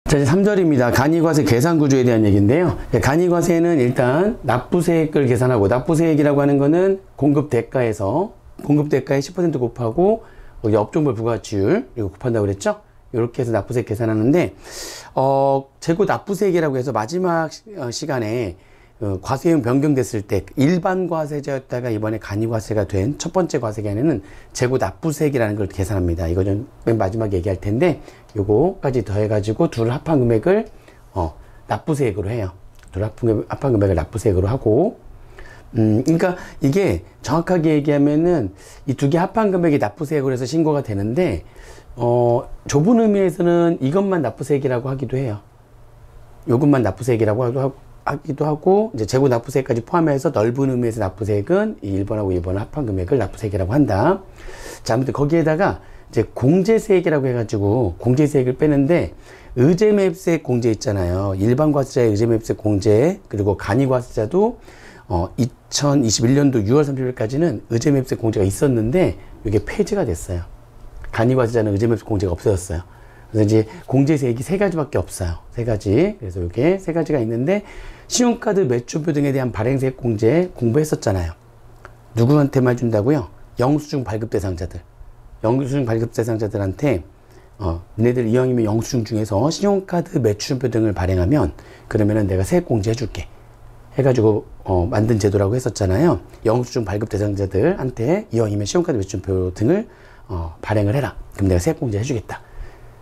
자, 이제 3절입니다. 간이과세 계산 구조에 대한 얘기인데요. 간이과세는 일단 납부세액을 계산하고, 납부세액이라고 하는 거는 공급 대가의 10% 곱하고 업종별 부가가치율 이거 곱한다고 그랬죠? 이렇게 해서 납부세액 계산하는데, 재고 납부세액이라고 해서 마지막 시간에 과세형 변경됐을 때 일반 과세자였다가 이번에 간이과세가 된 첫 번째 과세 기간에는 재고 납부세액이라는 걸 계산합니다. 이거 좀 맨 마지막에 얘기할 텐데, 요거까지 더해가지고 둘 합한 금액을 납부세액으로 해요. 둘 합한 금액을 납부세액으로 하고, 그러니까 이게 정확하게 얘기하면은 이 두 개 합한 금액이 납부세액으로 해서 신고가 되는데, 좁은 의미에서는 이것만 납부세액이라고 하기도 해요. 요것만 납부세액이라고 하기도 하고, 이제 재고 납부세액까지 포함해서 넓은 의미에서 납부세액은 이 1번하고 2번 합한 금액을 납부세액이라고 한다. 자, 아무튼 거기에다가 이제 공제세액이라고 해가지고 공제세액을 빼는데, 의제매입세액 공제 있잖아요. 일반 과세자의 의제매입세액 공제, 그리고 간이과세자도 2021년도 6월 30일까지는 의제매입세액 공제가 있었는데 이게 폐지가 됐어요. 간이과세자는 의제매입세액 공제가 없어졌어요. 그래서 이제 공제세액이 세 가지밖에 없어요. 세 가지. 그래서 이게 세 가지가 있는데, 신용카드 매출표 등에 대한 발행세액 공제 공부했었잖아요. 누구한테만 준다고요? 영수증 발급 대상자들. 영수증 발급 대상자들한테 너네들 이왕이면 영수증 중에서 신용카드 매출표 등을 발행하면 그러면은 내가 세액 공제 해줄게 해가지고 만든 제도라고 했었잖아요. 영수증 발급 대상자들한테 이왕이면 신용카드 매출표 등을 발행을 해라. 그럼 내가 세액 공제 해주겠다.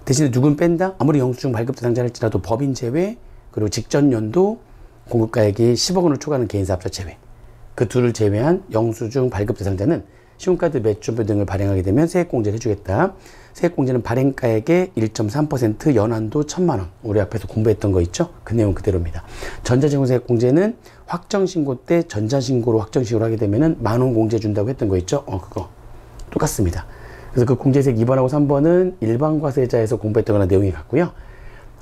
대신에 누군 뺀다? 아무리 영수증 발급 대상자랄지라도 법인 제외, 그리고 직전 연도 공급가액이 10억 원을 초과하는 개인사업자 제외. 그 둘을 제외한 영수증 발급 대상자는 신용카드 매출표 등을 발행하게 되면 세액공제를 해주겠다. 세액공제는 발행가액의 1.3% 연한도 1,000만 원. 우리 앞에서 공부했던 거 있죠? 그 내용 그대로입니다. 전자신고세액공제는 확정신고 때 전자신고로 확정신고를 하게 되면은 10,000원 공제 준다고 했던 거 있죠? 그거 똑같습니다. 그래서 그 공제세액 2번하고 3번은 일반 과세자에서 공부했던 거랑 내용이 같고요.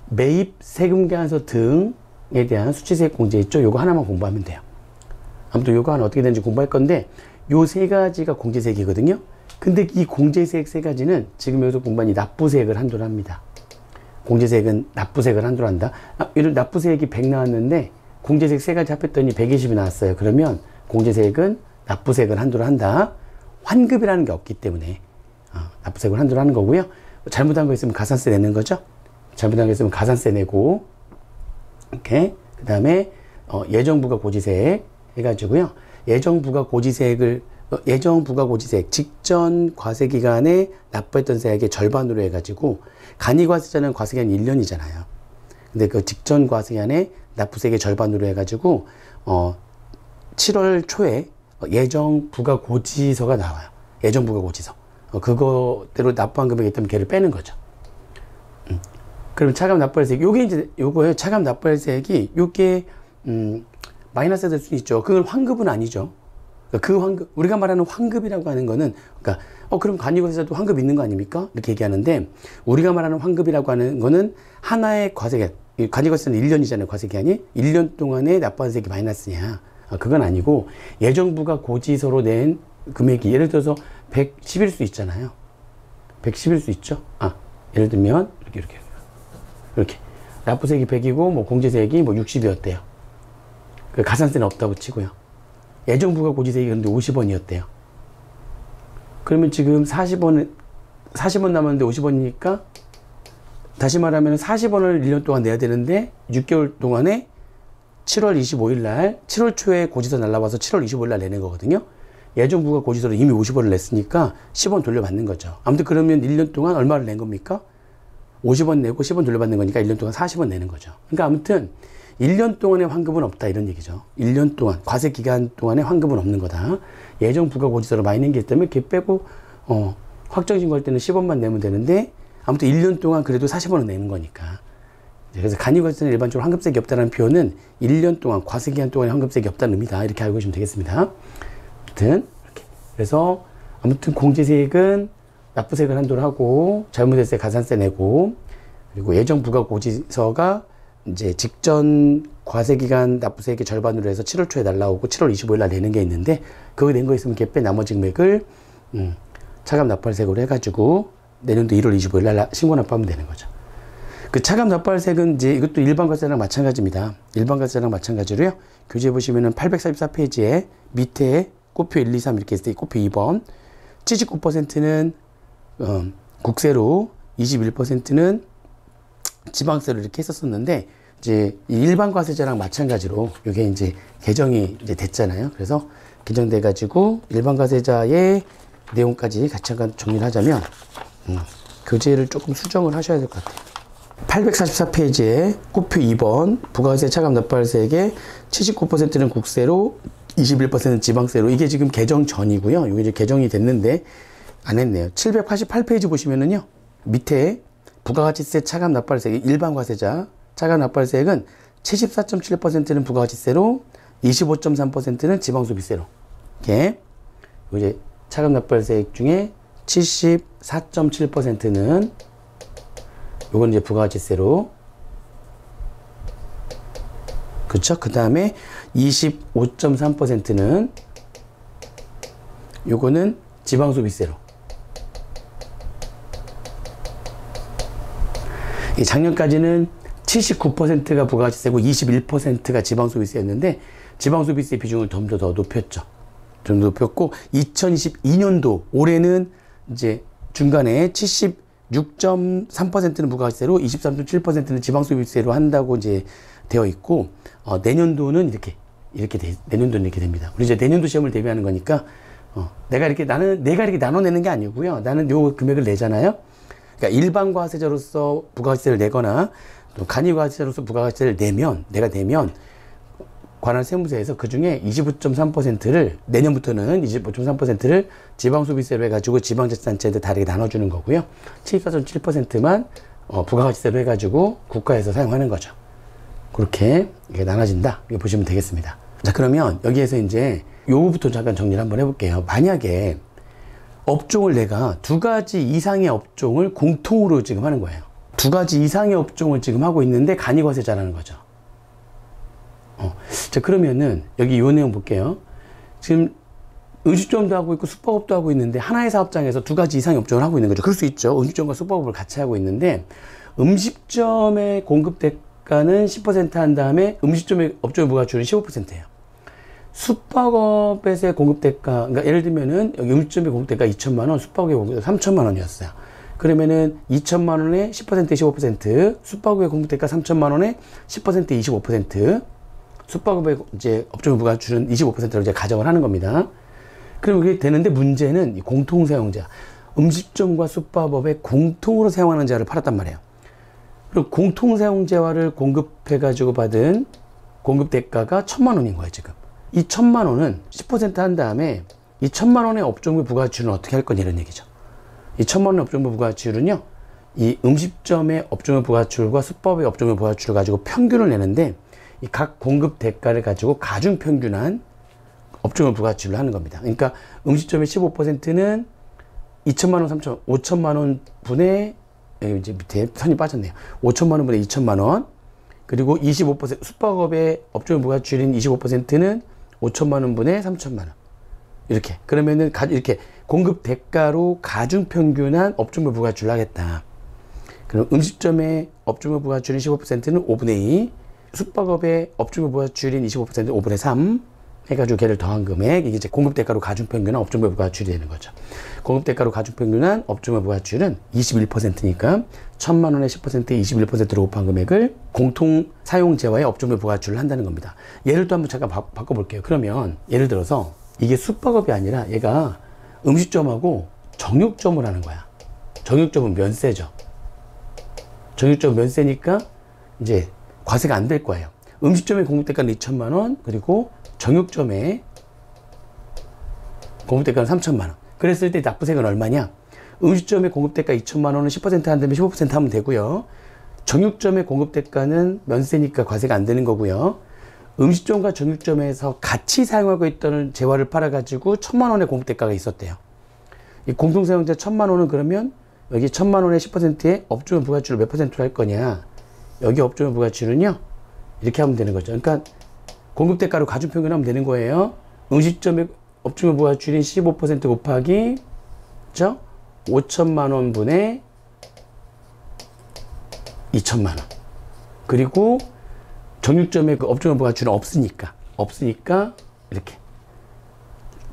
매입 세금계산서 등에 대한 수치세액 공제 있죠? 요거 하나만 공부하면 돼요. 아무튼 요거 하나 어떻게 되는지 공부할 건데, 요 세 가지가 공제세액이거든요. 근데 이 공제세액 세 가지는 지금 여기서 공부한 이 납부세액을 한도로 합니다. 공제세액은 납부세액을 한도로 한다. 예를 납부세액이 100 나왔는데 공제세액 세 가지 합했더니 120이 나왔어요. 그러면 공제세액은 납부세액을 한도로 한다. 환급이라는 게 없기 때문에 납부세액을 한도로 하는 거고요. 잘못한 거 있으면 가산세 내는 거죠. 잘못한 거 있으면 가산세 내고, 이렇게 그 다음에 예정부가고지세액 해가지고요. 예정부가고지세액 직전 과세기간에 납부했던 세액의 절반으로 해가지고, 간이과세자는 과세기간 1년이잖아요. 근데 그 직전 과세기간에 납부세액의 절반으로 해가지고 7월 초에 예정부가고지서가 나와요. 예정부가고지서. 그거대로 납부한 금액이 있다면 걔를 빼는 거죠. 그럼 차감 납부할세액, 요거예요. 차감 납부할세액이 요게 마이너스가 될 수 있죠. 그건 환급은 아니죠. 그 환급, 우리가 말하는 환급이라고 하는 거는, 그러니까 그럼 간이과세자도 환급 있는 거 아닙니까? 이렇게 얘기하는데, 우리가 말하는 환급이라고 하는 거는 하나의 과세기간, 간이과세자는 1년이잖아요. 과세기간이 1년 동안에 납부한 세액이 마이너스냐? 그건 아니고, 예정부가 고지서로 낸 금액이 예를 들어서 110일 수 있잖아요. 110일 수 있죠. 예를 들면 이렇게 납부세액이 100이고 뭐 공제세액이 뭐 60이었대요. 그 가산세는 없다고 치고요. 예정부가 고지세액이 그런데 50원이었대요. 그러면 지금 40원 남았는데 50원이니까 다시 말하면 40원을 1년 동안 내야 되는데 6개월 동안에 7월 25일 날, 7월 초에 고지서 날라와서 7월 25일 날 내는 거거든요. 예정부가 고지서로 이미 50원을 냈으니까 10원 돌려받는 거죠. 아무튼 그러면 1년 동안 얼마를 낸 겁니까? 50원 내고 10원 돌려받는 거니까 1년 동안 40원 내는 거죠. 그러니까 아무튼 1년 동안의 환급은 없다 이런 얘기죠. 1년 동안, 과세 기간 동안의 환급은 없는 거다. 예정 부가고지서로 많이 낸 게 있다면 걔 빼고 확정신고할 때는 10원만 내면 되는데, 아무튼 1년 동안 그래도 40원은 내는 거니까. 그래서 간이과세는 일반적으로 환급세액이 없다는 표현은 1년 동안, 과세 기간 동안의 환급세액이 없다는 의미다. 이렇게 알고 계시면 되겠습니다. 아무튼 이렇게. 그래서 아무튼 공제세액은 납부세액을 한도로 하고, 잘못했을 때 가산세 내고, 그리고 예정 부가고지서가 이제 직전 과세기간 납부세액의 절반으로 해서 7월 초에 날라오고 7월 25일 날 내는 게 있는데, 그거 낸 거 있으면 걔 빼 나머지 금액을 차감 납부세액으로 해가지고 내년도 1월 25일 날 신고 납부하면 되는 거죠. 그 차감 납부할세액은 이제 이것도 일반 과세랑 마찬가지입니다. 일반 과세랑 마찬가지로요. 교재 보시면은 844페이지에 밑에 꼬표 1, 2, 3 이렇게 있을 때 꼬표 2번 79%는 국세로 21%는 지방세로 이렇게 했었었는데 이제 일반 과세자랑 마찬가지로 이게 이제 개정이 이제 됐잖아요. 그래서 개정돼 가지고 일반 과세자의 내용까지 같이 한번 정리를 하자면 교재를 조금 수정을 하셔야 될 것 같아요. 844페이지에 꼬표 2번 부가세 차감 납부할세액의 79%는 국세로 21%는 지방세로 이게 지금 개정 전이고요. 이게 이제 개정이 됐는데 안 했네요. 788페이지 보시면은요. 밑에 부가가치세 차감 납부할세액 일반 과세자 차감 납부할세액은 74.7%는 부가가치세로 25.3%는 지방소비세로 이렇게 이제 차감 납부할세액 중에 74.7%는 요건 이제 부가가치세로 그쵸? 그 다음에 25.3%는 요거는 지방소비세로 이 작년까지는 79%가 부가가치세고 21%가 지방소비세였는데 지방소비세 비중을 좀 더 높였죠. 좀 높였고 2022년도 올해는 이제 중간에 76.3%는 부가가치세로 23.7%는 지방소비세로 한다고 이제 되어 있고 내년도는 내년도는 이렇게 됩니다. 우리 이제 내년도 시험을 대비하는 거니까 내가 이렇게 나눠내는 게 아니고요. 나는 요 금액을 내잖아요. 그러니까 일반 과세자로서 부가가치세를 내거나 또 간이과세자로서 부가가치세를 내가 내면 관할 세무서에서 그 중에 25.3%를 내년부터는 25.3%를 지방소비세로 해가지고 지방자치단체한테 다르게 나눠주는 거고요. 74.7%만 부가가치세로 해가지고 국가에서 사용하는 거죠. 그렇게 이게 나눠진다. 이렇게 보시면 되겠습니다. 자, 그러면 여기에서 이제 요거부터 잠깐 정리를 한번 해볼게요. 만약에 업종을 내가 2가지 이상의 업종을 공통으로 지금 하는 거예요. 2가지 이상의 업종을 지금 하고 있는데 간이과세자라는 거죠. 자, 그러면은 여기 요 내용 볼게요. 지금 음식점도 하고 있고 숙박업도 하고 있는데 하나의 사업장에서 2가지 이상의 업종을 하고 있는 거죠. 그럴 수 있죠. 음식점과 숙박업을 같이 하고 있는데 음식점의 공급 대가는 10% 한 다음에 음식점의 업종의 부가가치율은 15%예요. 숙박업에서의 공급 대가, 그러니까 예를 들면은 여기 음식점의 공급 대가 2천만 원, 숙박업의 공급 대가 3천만 원이었어요. 그러면은 2천만 원에 10%에 15%, 숙박업의 공급 대가 3천만 원에 10%에 25%, 숙박업의 이제 업종의 부가가치율은 25%로 이제 가정을 하는 겁니다. 그럼 이게 되는데 문제는 이 공통 사용자, 음식점과 숙박업에 공통으로 사용하는 자를 팔았단 말이에요. 그리고 공통 사용자를 공급해가지고 받은 공급 대가가 1,000만 원인 거예요, 지금. 이 1,000만 원은 10% 한 다음에 이 1,000만 원의 업종별 부가가치율은 어떻게 할 거냐 이런 얘기죠. 이 1,000만 원의 업종별 부가가치율은요, 이 음식점의 업종별 부가가치율과 숙박업의 업종별 부가가치율을 가지고 평균을 내는데 이 각 공급 대가를 가지고 가중 평균한 업종별 부가가치율을 하는 겁니다. 그러니까 음식점의 15%는 2천만 원, 5천만 원 분의 이제 밑에 선이 빠졌네요. 5천만 원 분의 2천만 원. 그리고 25% 숙박업의 업종별 부가가치율인 25%는 5천만 원 분의 3천만 원. 이렇게. 그러면은 이렇게 공급 대가로 가중 평균한 업종별 부가가치율을 하겠다. 그럼 음식점의 업종별 부가가치율인 15%는 5분의 2, 숙박업의 업종별 부가가치율인 25%는 5분의 3 해가지고 걔를 더한 금액, 이게 이제 공급 대가로 가중 평균한 업종별 부가가치율이 되는 거죠. 공급 대가로 가중 평균한 업종별 부가가치율은 21%니까 1,000만 원에 10%에 21%로 곱한 금액을 공통 사용자와의 업종별 부가가치율을 한다는 겁니다. 예를 또 한번 잠깐 바꿔볼게요. 그러면 예를 들어서 이게 숙박업이 아니라 얘가 음식점하고 정육점을 하는 거야. 정육점은 면세죠. 정육점 면세니까 이제 과세가 안 될 거예요. 음식점의 공급대가는 2천만 원, 그리고 정육점의 공급대가는 3천만 원. 그랬을 때 납부세액은 얼마냐? 음식점의 공급대가 2천만 원은 10% 한다면 15% 하면 되고요. 정육점의 공급대가는 면세니까 과세가 안 되는 거고요. 음식점과 정육점에서 같이 사용하고 있던 재화를 팔아가지고 1,000만 원의 공급대가가 있었대요. 이 공통사용자 1,000만 원은 그러면 여기 1,000만 원의 10%에 업종의 부가가치율을 몇 %로 할 거냐? 여기 업종의 부가가치율은요, 이렇게 하면 되는 거죠. 그러니까 공급대가로 가중평균하면 되는 거예요. 음식점의 업종의 부가가치율인 15% 곱하기, 그죠? 5천만 원 분의 2천만 원. 그리고 정육점에 그 업종별 부가치율은 없으니까 이렇게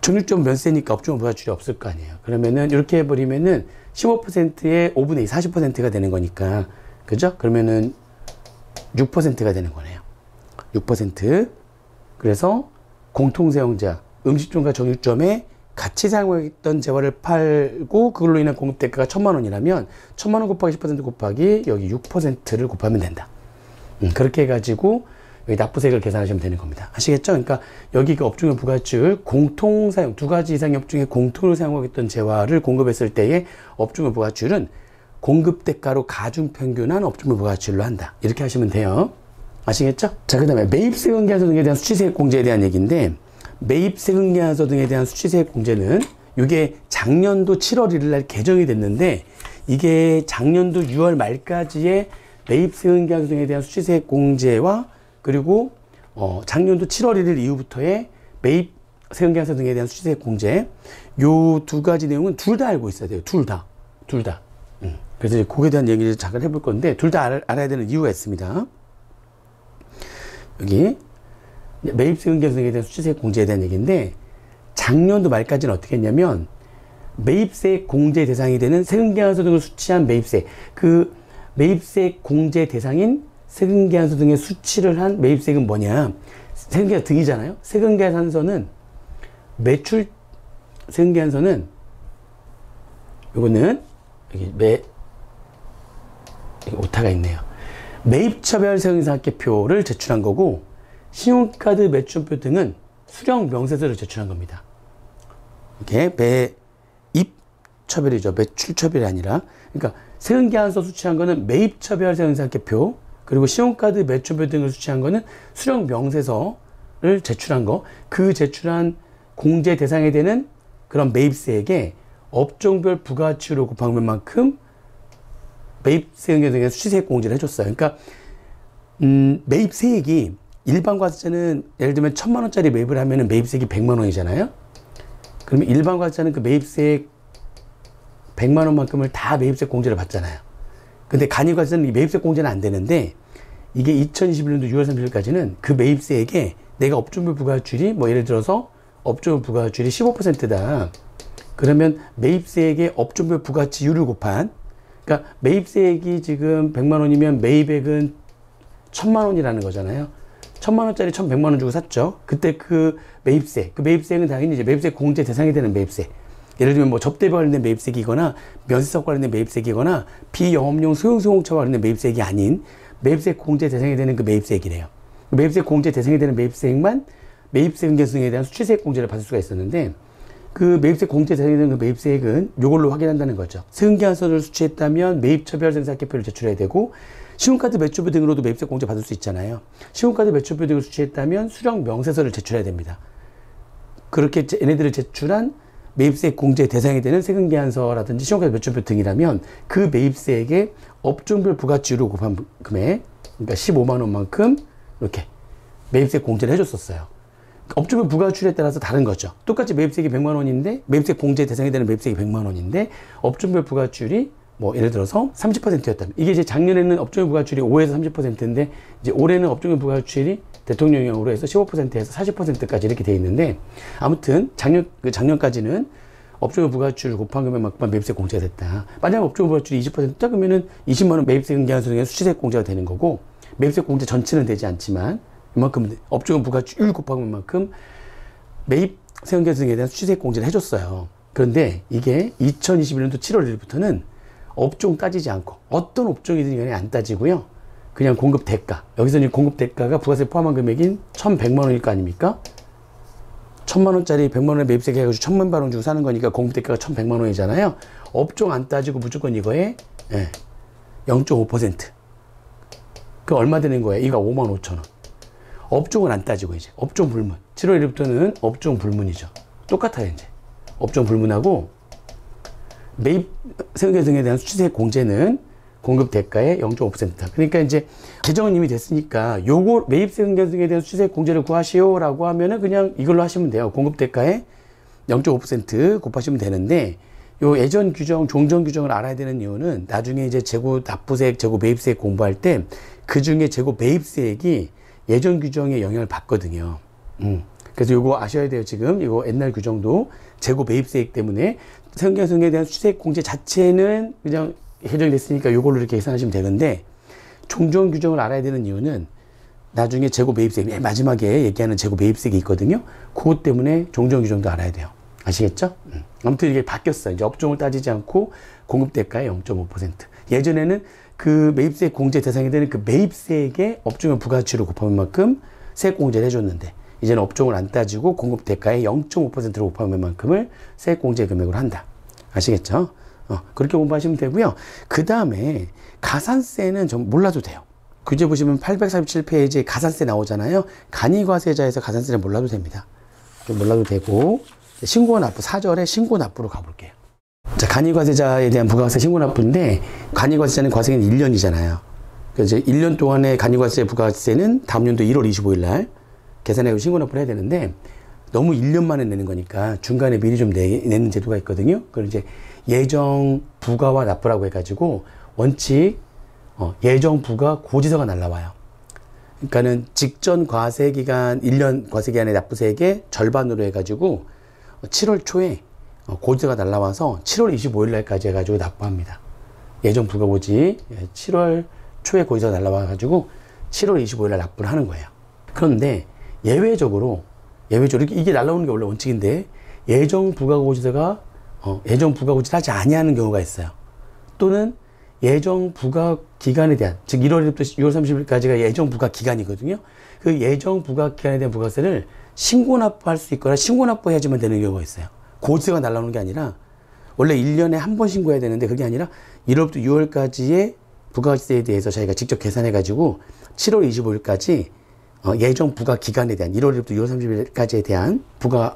정육점 면세니까 업종별 부가치율이 없을 거 아니에요. 그러면은 이렇게 해버리면은 15%의 5분의 2, 40%가 되는 거니까, 그죠? 그러면은 6%가 되는 거네요. 6%. 그래서 공통사용자, 음식점과 정육점에 같이 사용했던 재화를 팔고 그걸로 인한 공급 대가가 1,000만 원이라면 1,000만 원 곱하기 10% 곱하기 여기 6%를 곱하면 된다. 그렇게 해가지고 여기 납부세액을 계산하시면 되는 겁니다. 아시겠죠? 그러니까 여기 그 업종의 부가치율 공통사용, 두 가지 이상의 업종에 공통으로 사용하겠던 재화를 공급했을 때의 업종의 부가치율은 공급대가로 가중평균한 업종의 부가치율로 한다. 이렇게 하시면 돼요. 아시겠죠? 자, 그 다음에 매입세 흥계한서 등에 대한 수치세액 공제에 대한 얘기인데, 매입세 흥계한서 등에 대한 수치세액 공제는 이게 작년도 7월 1일 날 개정이 됐는데, 이게 작년도 6월 말까지의 매입세 흥계한서 등에 대한 수치세액 공제와 그리고 작년도 7월 1일 이후부터의 매입세 흥계한서 등에 대한 수치세액 공제, 요 두 가지 내용은 둘 다 알고 있어야 돼요. 둘 다. 그래서 이제 그거에 대한 얘기를 잠깐 해볼 건데, 둘 다 알아야 되는 이유가 있습니다. 여기 매입세 흥계한서 등에 대한 수치세액 공제에 대한 얘기인데, 작년도 말까지는 어떻게 했냐면 매입세 공제 대상이 되는 세금계한서 등을 수취한 매입세, 그 매입세 공제 대상인 세금계한서 등의 수치를 한 매입세액은 뭐냐? 세금계한서 등이잖아요. 세금계한서는 매출, 세금계한서는 요거는 여기 여기 오타가 있네요. 매입처별 세금인상학계표를 제출한 거고, 신용카드 매출표 등은 수령 명세서를 제출한 겁니다. 이게 매입처별이죠. 매출처별이 아니라. 그러니까 세금계한서 수취한 거는 매입처별 세금인상학계표, 그리고 신용카드 매출표 등을 수취한 거는 수령 명세서를 제출한 거, 그 제출한 공제 대상이 되는 그런 매입세액에 업종별 부가치율을 곱한 만큼 매입세 등의 수치세액 공제를 해줬어요. 그러니까 매입세액이 일반 과세자는 예를 들면 1,000만 원짜리 매입을 하면 매입세액이 100만 원이잖아요. 그러면 일반 과세자는 그 매입세액 100만 원만큼을 다 매입세 공제를 받잖아요. 근데 간이 과세자는 이 매입세 공제는 안 되는데, 이게 2021년도 6월 30일까지는 그 매입세액에 내가 업종별 부가치율이 뭐 예를 들어서 업종별 부가치율이 15%다. 그러면 매입세액의 업종별 부가치율을 곱한, 그러니까 매입세액이 지금 100만 원이면 매입액은 1,000만 원이라는 거잖아요. 1,000만 원짜리 1,100만 원 주고 샀죠. 그때 그 매입세액은 당연히 이제 매입세 공제 대상이 되는 매입세. 예를 들면 뭐 접대비 관련된 매입세액이거나 면세사업 관련된 매입세액이거나 비영업용 소형수용차와 관련된 매입세액이 아닌 매입세 공제 대상이 되는 그 매입세액이래요. 매입세 공제 대상이 되는 매입세액만 매입세 흥계한서 등에 대한 수치세액 공제를 받을 수가 있었는데, 그 매입세 공제 대상이 되는 그 매입세액은 요걸로 확인한다는 거죠. 세금계한서를 수취했다면 매입처별 세금인상학계표를 제출해야 되고, 신용카드 매출표 등으로도 매입세 공제 받을 수 있잖아요. 신용카드 매출표 등을 수취했다면 수령 명세서를 제출해야 됩니다. 그렇게 얘네들을 제출한 매입세 공제 대상이 되는 세금계한서라든지 신용카드 매출표 등이라면 그 매입세액의 업종별 부가치율을 곱한 금액, 그러니까 15만 원만큼 이렇게 매입세 공제를 해줬었어요. 업종별 부가치율에 따라서 다른 거죠. 똑같이 매입세액이 100만 원인데, 매입세 공제 대상이 되는 매입세액이 100만 원인데, 업종별 부가치율이 뭐 예를 들어서 30%였다면, 이게 이제 작년에는 업종별 부가치율이 5에서 30%인데 이제 올해는 업종별 부가치율이 대통령령으로 해서 15%에서 40%까지 이렇게 돼 있는데, 아무튼 작년까지는 업종별 부가치율을 곱한 금액만큼만 매입세 공제가 됐다. 만약 업종별 부가치율이 20%다 그러면은 20만 원 매입세 흥계한서 등의 수치세액 공제가 되는 거고, 매입세 공제 전체는 되지 않지만 이만큼 업종별 부가치율 곱한 만큼 매입세 흥계한서 등에 대한 수치세액 공제를 해줬어요. 그런데 이게 2021년도 7월 1일부터는 업종 따지지 않고 어떤 업종이든 간에 안 따지고요. 그냥 공급 대가. 여기서 이제 공급 대가가 부가세 포함한 금액인 1,100만 원일 거 아닙니까? 1,000만 원짜리 100만 원에 매입세 해가지고 1,000만 원 주고 사는 거니까 공급 대가가 1,100만 원이잖아요. 업종 안 따지고 무조건 이거에 0.5%. 그 얼마 되는 거예요? 이거 55,000원. 업종을 안 따지고 이제 업종 불문. 7월 1일부터는 업종 불문이죠. 똑같아요 이제. 업종 불문하고 매입 세금계 등에 대한 수치세액 공제는 공급 대가의 0.5%다. 그러니까 이제 개정은 이미 됐으니까 요거 매입 세금계 등에 대한 수치세액 공제를 구하시오라고 하면은 그냥 이걸로 하시면 돼요. 공급 대가의 0.5% 곱하시면 되는데, 요 예전 규정, 종전 규정을 알아야 되는 이유는 나중에 이제 재고 납부세액, 재고 매입세액 공부할 때 그 중에 재고 매입세액이 예전 규정에 영향을 받거든요. 그래서 요거 아셔야 돼요. 지금 이거 옛날 규정도 재고 매입세액 때문에 세금계산서에 대한 수세액 공제 자체는 그냥 해정이 됐으니까 요걸로 이렇게 계산하시면 되는데, 종전 규정을 알아야 되는 이유는 나중에 재고 매입세액, 맨 마지막에 얘기하는 재고 매입세액이 있거든요. 그것 때문에 종전 규정도 알아야 돼요. 아시겠죠? 아무튼 이게 바뀌었어요. 이제 업종을 따지지 않고 공급대가의 0.5%. 예전에는 그 매입세액 공제 대상이 되는 그 매입세액의 업종의 부가가치로 곱하는 만큼 세액 공제를 해줬는데, 이제는 업종을 안 따지고 공급대가의 0.5%로 곱하는 만큼을 세액 공제 금액으로 한다. 아시겠죠? 그렇게 공부하시면 되고요. 그 다음에 가산세는 좀 몰라도 돼요. 규제 보시면 837페이지에 가산세 나오잖아요. 간이과세자에서 가산세는 몰라도 됩니다. 좀 몰라도 되고, 신고납부 4절에 신고납부로 가볼게요. 자, 간이과세자에 대한 부가세 신고납부인데, 간이과세자는 과세기는 1년이잖아요. 그래서 이제 1년 동안의 간이과세 부가세는 다음 연도 1월 25일 날 계산하고 신고납부를 해야 되는데, 너무 1년 만에 내는 거니까 중간에 미리 좀 내는 제도가 있거든요. 그걸 이제 예정 부가와 납부라고 해가지고 원칙 예정 부가 고지서가 날라와요. 그러니까는 직전 과세기간 1년 과세기간의 납부세액의 절반으로 해가지고 7월 초에 고지서가 날라와서 7월 25일 날까지 해가지고 납부합니다. 예정 부가 고지 7월 초에 고지서가 날라와가지고 7월 25일 날 납부를 하는 거예요. 그런데 예외적으로 이게 날라오는 게 원래 원칙인데, 예정 부가 고지서가 예정 부가 고지를 하지 아니하는 경우가 있어요. 또는 예정 부가 기간에 대한, 즉 1월 1일부터 6월 30일까지가 예정 부가 기간이거든요. 그 예정 부가 기간에 대한 부가세를 신고납부할 수 있거나 신고납부해야지만 되는 경우가 있어요. 고지서가 날라오는 게 아니라, 원래 1년에 한 번 신고해야 되는데 그게 아니라 1월부터 6월까지의 부가세에 대해서 저희가 직접 계산해가지고 7월 25일까지 예정 부가 기간에 대한 1월 1일부터 6월 30일까지에 대한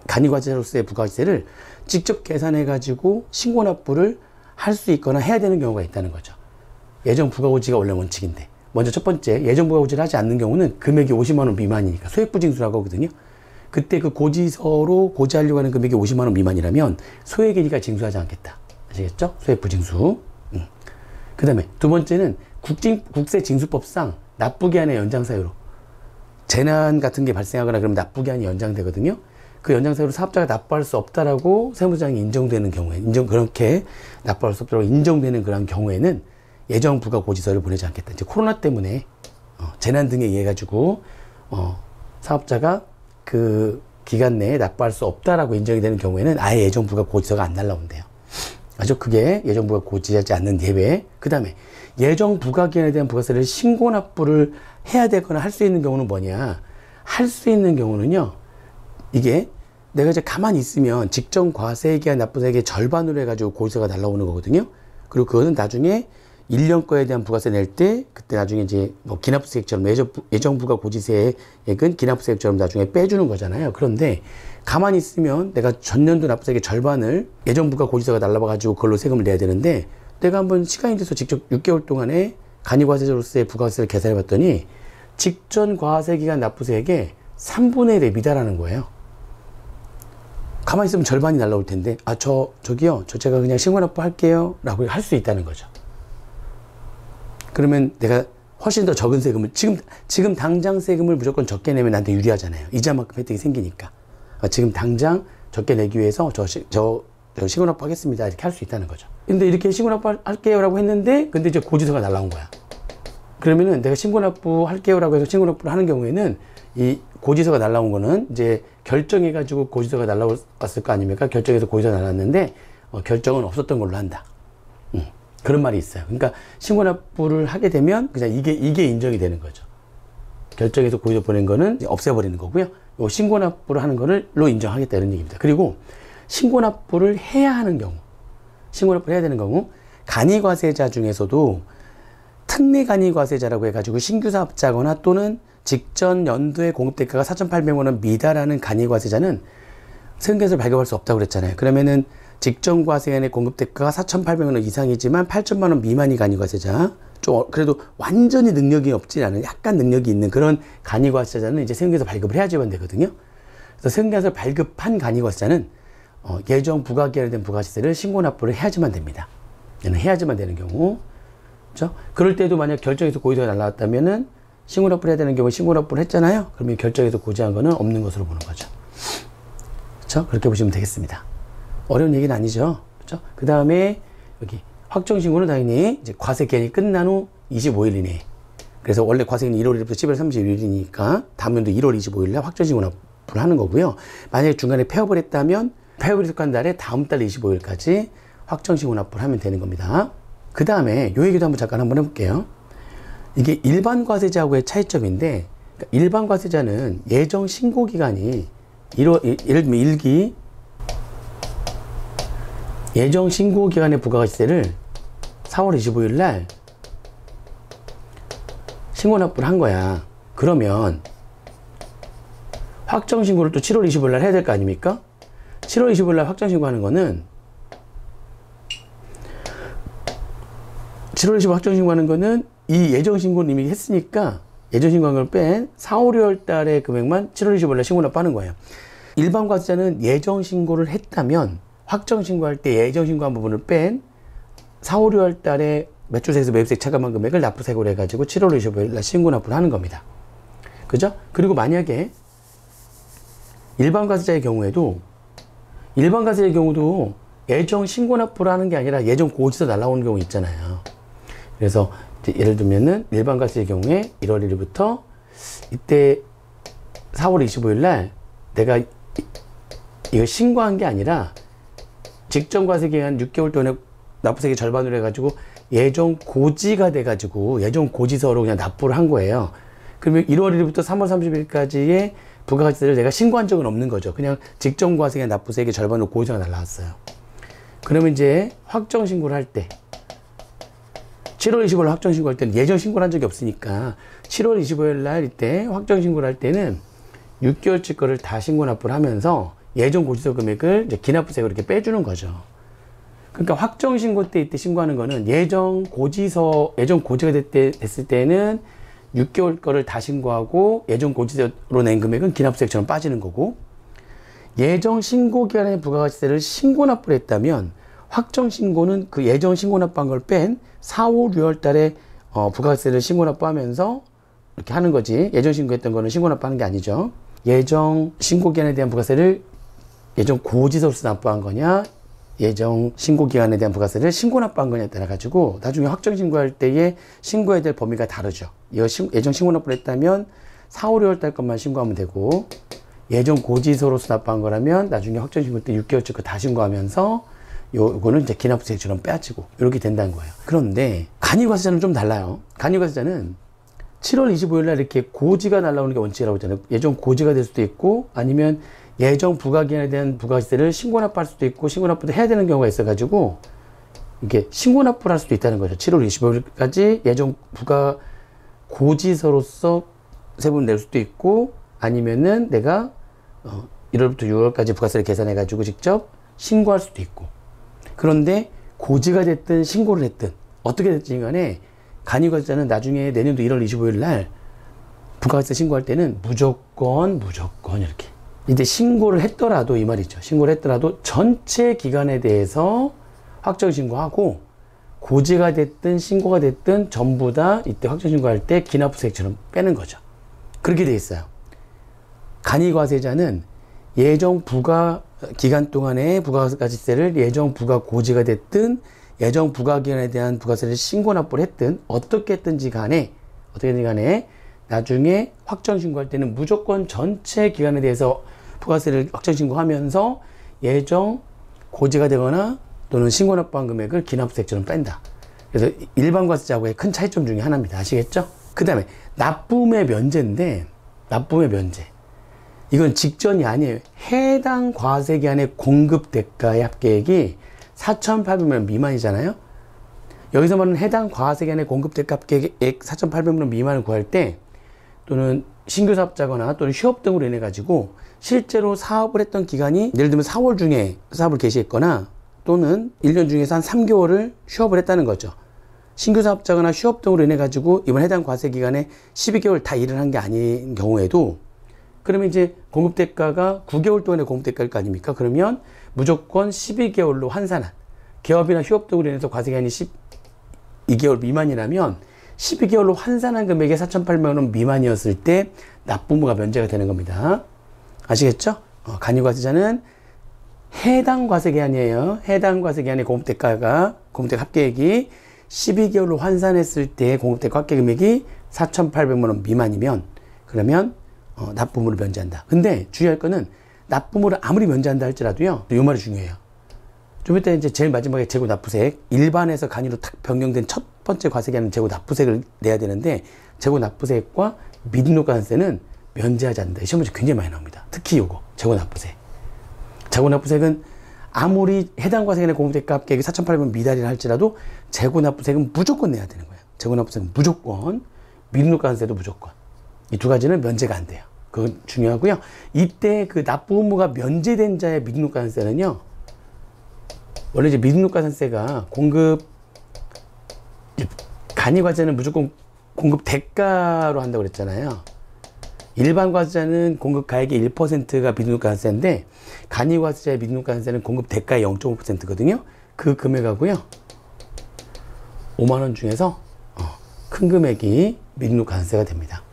간이과세자로서의 부가세를 직접 계산해가지고 신고납부를 할 수 있거나 해야 되는 경우가 있다는 거죠. 예정 부가고지가 원래 원칙인데, 먼저 첫 번째, 예정 부가고지를 하지 않는 경우는 금액이 50만 원 미만이니까 소액부징수라고 하거든요. 그때 그 고지서로 고지하려고 하는 금액이 50만 원 미만이라면 소액이니까 징수하지 않겠다. 아시겠죠? 소액부징수. 그 다음에 두 번째는 국세징수법상 납부기한의 연장사유로 재난 같은 게 발생하거나 그러면 납부기한이 연장되거든요. 그 연장사유로 사업자가 납부할 수 없다라고 세무장이 인정되는 경우에, 그렇게 납부할 수 없다고 인정되는 그런 경우에는 예정 부가 고지서를 보내지 않겠다. 이제 코로나 때문에 재난 등에 의해 가지고 사업자가 그 기간 내에 납부할 수 없다라고 인정이 되는 경우에는 아예 예정 부가 고지서가 안 날라온대요. 아주 그게 예정 부가 고지하지 않는 예외. 그 다음에 예정 부가 기간에 대한 부가세를 신고 납부를 해야 되거나 할 수 있는 경우는 뭐냐? 할 수 있는 경우는요, 이게 내가 이제 가만히 있으면 직전 과세기한 납부세액의 절반으로 해가지고 고지서가 날라오는 거거든요. 그리고 그거는 나중에 1년 거에 대한 부가세 낼 때, 그때 나중에 이제 뭐 기납부세액처럼 예정 부가 고지세액은 기납부세액처럼 나중에 빼주는 거잖아요. 그런데 가만히 있으면 내가 전년도 납부세액의 절반을 예정 부가 고지서가 날라와가지고 그걸로 세금을 내야 되는데, 내가 한번 시간이 돼서 직접 6개월 동안에 간이과세자로서의 부가세를 계산해 봤더니 직전 과세기간 납부세액의 3분의 1에 미달하는 거예요. 가만히 있으면 절반이 날라올 텐데, 저기요, 제가 그냥 신고납부 할게요 라고 할 수 있다는 거죠. 그러면 내가 훨씬 더 적은 세금을, 지금 당장 세금을 무조건 적게 내면 나한테 유리하잖아요. 이자만큼 혜택이 생기니까. 지금 당장 적게 내기 위해서 저 신고납부 하겠습니다 이렇게 할 수 있다는 거죠. 근데 이렇게 신고납부 할게요 라고 했는데, 근데 이제 고지서가 날라온 거야. 그러면은 내가 신고납부 할게요 라고 해서 신고납부를 하는 경우에는 이 고지서가 날라온 거는 이제 결정해가지고 고지서가 날라왔을 거 아닙니까? 결정해서 고지서가 날라왔는데 결정은 없었던 걸로 한다. 그런 말이 있어요. 그러니까 신고납부를 하게 되면 그냥 이게 인정이 되는 거죠. 결정해서 고지서 보낸 거는 없애버리는 거고요. 요 신고납부를 하는 거를로 인정하겠다 이런 얘기입니다. 그리고 신고납부를 해야 하는 경우, 신고납부를 해야 되는 경우, 간이과세자 중에서도 특례 간이과세자라고 해가지고 신규 사업자거나 또는 직전 연도의 공급대가가 4,800만 원 미달하는 간이과세자는 세금계산서를 발급할 수 없다고 그랬잖아요. 그러면은 직전 과세간의 공급대가가 4,800만 원 이상이지만 8천만 원 미만이 간이과세자, 좀 그래도 완전히 능력이 없지 않은 약간 능력이 있는 그런 간이과세자는 이제 세금계산서 발급을 해야지만 되거든요. 그래서 세금계산서 발급한 간이과세자는 예정 부가기한에 대한 부가시세를 신고 납부를 해야지만 됩니다. 얘는 해야지만 되는 경우. 그렇죠? 그럴 때도 만약 결정에서 고지서가 날라왔다면은 신고 납부를 해야 되는 경우에 신고 납부를 했잖아요. 그러면 결정에서 고지한 거는 없는 것으로 보는 거죠. 그렇죠? 그렇게 보시면 되겠습니다. 어려운 얘기는 아니죠. 그렇죠? 그 다음에 여기 확정 신고는 당연히 이제 과세 기한이 끝난 후 25일 이내에. 그래서 원래 과세기는 1월 1일부터 10월 31일이니까 다음 연도 1월 25일에 확정 신고 납부를 하는 거고요. 만약에 중간에 폐업을 했다면 폐업이 속한 달에 다음 달 25일까지 확정 신고 납부를 하면 되는 겁니다. 그 다음에 요 얘기도 잠깐 한번 해볼게요. 이게 일반 과세자하고의 차이점인데, 그러니까 일반 과세자는 예정 신고 기간이 예를 들면 1기 예정 신고 기간의 부가가치세를 4월 25일 날 신고 납부를 한 거야. 그러면 확정 신고를 또 7월 25일 날 해야 될 거 아닙니까? 7월 25일 날 확정 신고하는 거는 7월 25일 확정 신고하는 거는 이 예정 신고를 이미 했으니까 예정 신고한 걸 뺀 4, 5, 6월 달의 금액만 7월 25일 날 신고 납부하는 거예요. 일반 과세자는 예정 신고를 했다면 확정 신고할 때 예정 신고한 부분을 뺀 4, 5, 6월 달에 매출세에서 매입세 차감한 금액을 납부세고로 해가지고 7월 25일 날 신고 납부를 하는 겁니다. 그죠? 그리고 만약에 일반 과세자의 경우도 예정 신고 납부를 하는 게 아니라 예정 고지서 날라오는 경우 있잖아요. 그래서 예를 들면은 일반 과세의 경우에 1월 1일부터 이때 4월 25일 날 내가 이거 신고한 게 아니라 직전 과세 기간 6개월 동안에 납부세액의 절반으로 해가지고 예정 고지가 돼가지고 예정 고지서로 그냥 납부를 한 거예요. 그러면 1월 1일부터 3월 30일까지의 부가가치세를 내가 신고한 적은 없는 거죠. 그냥 직전 과세기간 납부세액의 절반으로 고지서가 날라왔어요. 그러면 이제 확정 신고를 할 때 7월 25일 확정 신고할 때는 예정 신고를 한 적이 없으니까 7월 25일 날 이때 확정 신고를 할 때는 6개월치 거를 다 신고 납부를 하면서 예정 고지서 금액을 이제 기납부세액으로 이렇게 빼주는 거죠. 그러니까 확정 신고 때 이때 신고하는 거는 예정 고지가 됐을 때는 6개월 거를 다 신고하고 예정 고지서로 낸 금액은 기납부세액처럼 빠지는 거고, 예정 신고 기간의 부가가치세를 신고 납부를 했다면 확정 신고는 그 예정 신고 납부한 걸 뺀 4, 5, 6월 달에 부가가치세를 신고 납부하면서 이렇게 하는 거지. 예정 신고했던 거는 신고 납부하는 게 아니죠. 예정 신고 기간에 대한 부가세를 예정 고지서로서 납부한 거냐, 예정 신고 기간에 대한 부가세를 신고 납부한 거냐에 따라 가지고 나중에 확정 신고할 때에 신고해야 될 범위가 다르죠. 예정 신고 납부를 했다면 4, 5, 6월 달 것만 신고하면 되고, 예정 고지서로서 납부한 거라면 나중에 확정 신고 때 6개월치 거 다 신고하면서 요거는 이제 기납부세액처럼 빼앗지고 이렇게 된다는 거예요. 그런데 간이과세자는 좀 달라요. 간이과세자는 7월 25일 날 이렇게 고지가 날라오는 게 원칙이라고 했잖아요. 예정 고지가 될 수도 있고 아니면 예정 부가기한에 대한 부가세를 신고 납부할 수도 있고 신고 납부도 해야 되는 경우가 있어가지고 이게 신고 납부를 할 수도 있다는 거죠. 7월 25일까지 예정 부가 고지서로서 세분 낼 수도 있고 아니면은 내가 1월부터 6월까지 부가세를 계산해가지고 직접 신고할 수도 있고. 그런데 고지가 됐든 신고를 했든 어떻게 됐든 간에 간이과세자는 나중에 내년도 1월 25일 날 부가세 신고할 때는 무조건 이렇게 이제 신고를 했더라도 이 말이죠. 신고를 했더라도 전체 기간에 대해서 확정 신고하고 고지가 됐든 신고가 됐든 전부 다 이때 확정 신고할 때 기납부세액처럼 빼는 거죠. 그렇게 돼 있어요. 간이과세자는 예정 부가 기간 동안의 부가가치세를 예정 부가 고지가 됐든 예정 부가기간에 대한 부가세를 신고 납부를 했든 어떻게 했든지 간에 나중에 확정 신고할 때는 무조건 전체 기간에 대해서 부가세를 확정 신고하면서 예정 고지가 되거나 또는 신고 납부한 금액을 기납부세액처럼 뺀다. 그래서 일반 과세자하고의 큰 차이점 중에 하나입니다. 아시겠죠? 그 다음에 납부의 면제인데, 납부의 면제, 이건 직전이 아니에요. 해당 과세기간의 공급 대가의 합계액이 4,800만 미만이잖아요. 여기서 말하는 해당 과세기간의 공급 대가 합계액 4,800만 미만을 구할 때, 또는 신규 사업자거나 또는 휴업 등으로 인해 가지고 실제로 사업을 했던 기간이 예를 들면 4월 중에 사업을 개시했거나 또는 1년 중에서 한 3개월을 휴업을 했다는 거죠. 신규 사업자거나 휴업 등으로 인해 가지고 이번 해당 과세 기간에 12개월 다 일을 한 게 아닌 경우에도, 그러면 이제 공급대가가 9개월 동안의 공급대가일 거 아닙니까? 그러면 무조건 12개월로 환산한, 개업이나 휴업 등으로 인해서 과세기한이 12개월 미만이라면 12개월로 환산한 금액이 4,800만 원 미만이었을 때 납부무가 면제가 되는 겁니다. 아시겠죠? 간이과세자는 해당 과세기한이에요. 해당 과세기한의 공급대가 합계액이 12개월로 환산했을 때 공급대가 합계 금액이 4,800만 원 미만이면 그러면 납부무를 면제한다. 근데 주의할 거는 납부무를 아무리 면제한다 할지라도요. 이 말이 중요해요. 좀 이따 이제 제일 마지막에 재고 납부세액, 일반에서 간이로 탁 변경된 첫 번째 과세기한은 재고 납부세액을 내야 되는데 재고 납부세액과 미등록가산세는 면제하지 않는다. 시험 문제 굉장히 많이 나옵니다. 특히 요거 재고 납부세액. 재고 납부세액은 아무리 해당 과세기한의 공급대가 합계액이 4,800만 미달이라 할지라도 재고 납부세액은 무조건 내야 되는 거예요. 재고 납부세액은 무조건, 미등록가산세도 무조건. 이 두 가지는 면제가 안 돼요. 그건 중요하고요. 이때 그 납부 의무가 면제된 자의 미등록가산세는요. 원래 이제 미등록가산세가 간이과세는 무조건 공급 대가로 한다고 그랬잖아요. 일반 과세자는 공급 가액의 1%가 미등록가산세인데 간이과세자의 미등록가산세는 공급 대가의 0.5%거든요. 그 금액하고요. 5만 원 중에서 큰 금액이 미등록가산세가 됩니다.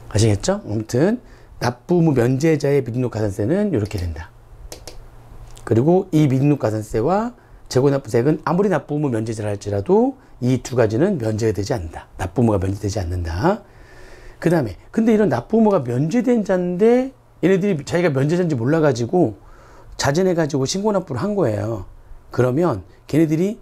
아시겠죠? 아무튼 납부 의무 면제자의 미등록가산세는 이렇게 된다. 그리고 이 미등록가산세와 재고납부세액은 아무리 납부 의무 면제자라 할지라도 이 두 가지는 면제가 되지 않는다. 납부 의무가 면제되지 않는다. 그 다음에 근데 이런 납부 의무가 면제된 자인데 얘네들이 자기가 면제자인지 몰라가지고 자진해가지고 신고납부를 한 거예요. 그러면 걔네들이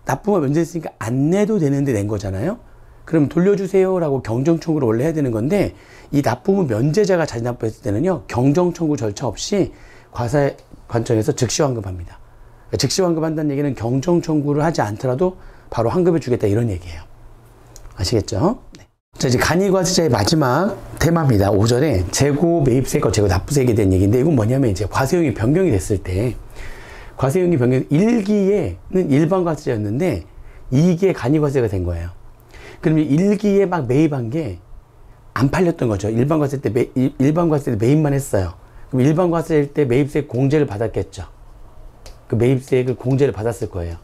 납부 의무가 면제됐으니까 안 내도 되는데 낸 거잖아요. 그럼 돌려주세요 라고 경정청구를 원래 해야 되는 건데 이 납부 의무 면제자가 자진납부했을 때는요. 경정청구 절차 없이 과세관청에서 즉시 환급합니다. 그러니까 즉시 환급한다는 얘기는 경정청구를 하지 않더라도 바로 환급해 주겠다 이런 얘기예요. 아시겠죠? 네. 자, 이제 간이과세자의 마지막 테마입니다. 5절에 재고 매입세액과 재고 납부세액에 대한 얘기인데 이건 뭐냐면 이제 과세용이 변경이 됐을 때 과세용이 변경 1기에는 일반 과세자였는데 2기에 간이과세가 된 거예요. 그러면 1기에 막 매입한 게 안 팔렸던 거죠. 일반 과세 때 매입만 했어요. 그럼 일반 과세일 때 매입세액 공제를 받았겠죠. 그 매입세액을 공제를 받았을 거예요.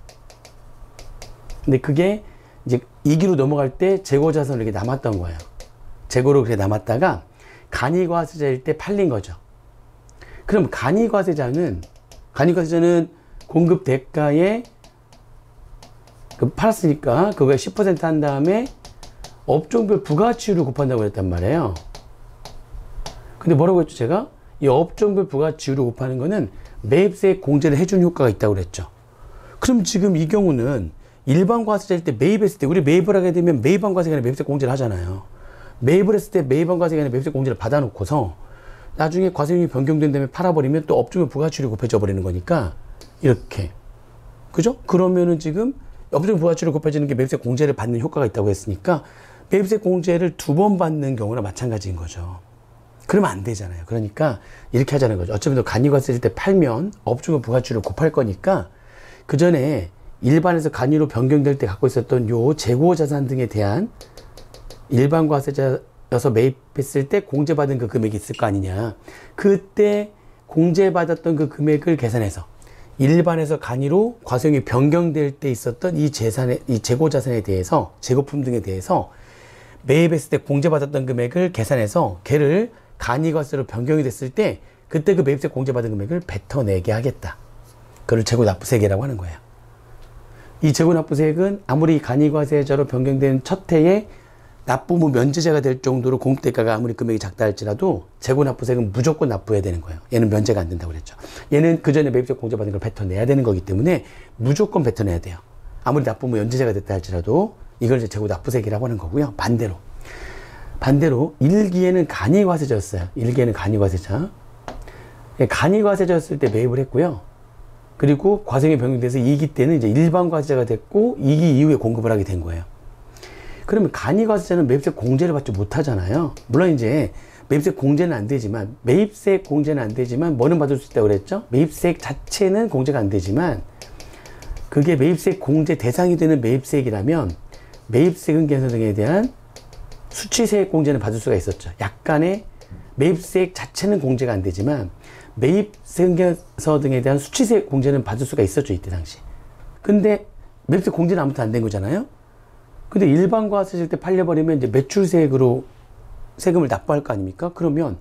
근데 그게 이제 2기로 넘어갈 때 재고자산으로 이렇게 남았던 거예요. 재고로 그렇게 남았다가 간이과세자일 때 팔린 거죠. 그럼 간이과세자는 공급 대가에 팔았으니까 그거에 10% 한 다음에 업종별 부가치율을 곱한다고 그랬단 말이에요. 근데 뭐라고 했죠 제가? 이 업종별 부가치율을 곱하는 거는 매입세액 공제를 해준 효과가 있다고 그랬죠. 그럼 지금 이 경우는 일반 과세자일 때 매입했을 때 우리 매입을 하게 되면 매입한 과세기한에 매입세 공제를 하잖아요. 매입을 했을 때 매입한 과세기한에 매입세 공제를 받아놓고서 나중에 과세용이 변경된 다음에 팔아버리면 또 업종별 부가치율이 곱해져 버리는 거니까 이렇게 그죠? 그러면은 지금 업종 부가치율이 곱해지는 게 매입세 공제를 받는 효과가 있다고 했으니까 매입세 공제를 2번 받는 경우나 마찬가지인 거죠. 그러면 안 되잖아요. 그러니까 이렇게 하자는 거죠. 어차피 또 간이과세일 때 팔면 업종별 부가치율을 곱할 거니까 그 전에 일반에서 간이로 변경될 때 갖고 있었던 요 재고자산 등에 대한 일반 과세자여서 매입했을 때 공제받은 그 금액이 있을 거 아니냐. 그때 공제받았던 그 금액을 계산해서 일반에서 간이로 과세용이 변경될 때 있었던 이 재고자산에 대해서 재고품 등에 대해서 매입했을 때 공제받았던 금액을 계산해서 걔를 간이과세로 변경이 됐을 때 그때 그 매입세 공제받은 금액을 뱉어내게 하겠다. 그걸 재고납부세액이라고 하는 거예요. 이 재고납부세액은 아무리 간이과세자로 변경된 첫 해에 납부무 면제자가 될 정도로 공급대가가 아무리 금액이 작다 할지라도 재고납부세액은 무조건 납부해야 되는 거예요. 얘는 면제가 안 된다고 그랬죠. 얘는 그 전에 매입세 공제받은 걸 뱉어내야 되는 거기 때문에 무조건 뱉어내야 돼요. 아무리 납부무 면제자가 됐다 할지라도 이걸 이제 재고납부세액이라고 하는 거고요. 반대로 1기에는 간이과세자였어요. 1기에는 간이과세자. 간이과세자였을 때 매입을 했고요. 그리고 과세용이 변경돼서 2기 때는 이제 일반 과세자가 됐고 2기 이후에 공급을 하게 된 거예요. 그러면 간이과세자는 매입세 공제를 받지 못하잖아요. 물론 이제 매입세 공제는 안 되지만 뭐는 받을 수 있다고 그랬죠? 매입세액 자체는 공제가 안 되지만 그게 매입세 공제 대상이 되는 매입세액이라면 매입세금 개선 등에 대한 수취세액 공제는 받을 수가 있었죠. 약간의 매입세액 자체는 공제가 안 되지만 매입 승계서 등에 대한 수치세 공제는 받을 수가 있었죠, 이때 당시. 근데 매입세 공제는 아무튼 안 된 거잖아요. 근데 일반 과세 질 때 팔려버리면 이제 매출세액으로 세금을 납부할 거 아닙니까? 그러면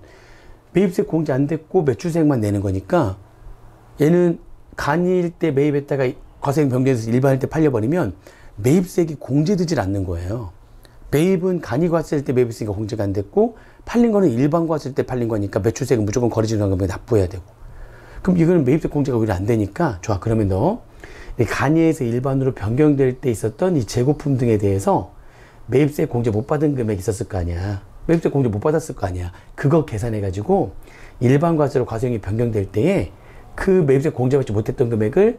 매입세 공제 안 됐고 매출세액만 내는 거니까 얘는 간이일 때 매입했다가 과세액 변경돼서 일반일 때 팔려버리면 매입세액이 공제되질 않는 거예요. 매입은 간이과세일 때 매입했으니까 공제가 안 됐고 팔린 거는 일반 과세일 때 팔린 거니까 매출세액은 무조건 거래지정금에 납부해야 되고, 그럼 이거는 매입세 공제가 오히려 안 되니까 좋아, 그러면 너 간이에서 일반으로 변경될 때 있었던 이 재고품 등에 대해서 매입세 공제 못 받은 금액이 있었을 거 아니야. 매입세 공제 못 받았을 거 아니야. 그거 계산해 가지고 일반 과세로 과세형이 변경될 때에 그 매입세 공제받지 못했던 금액을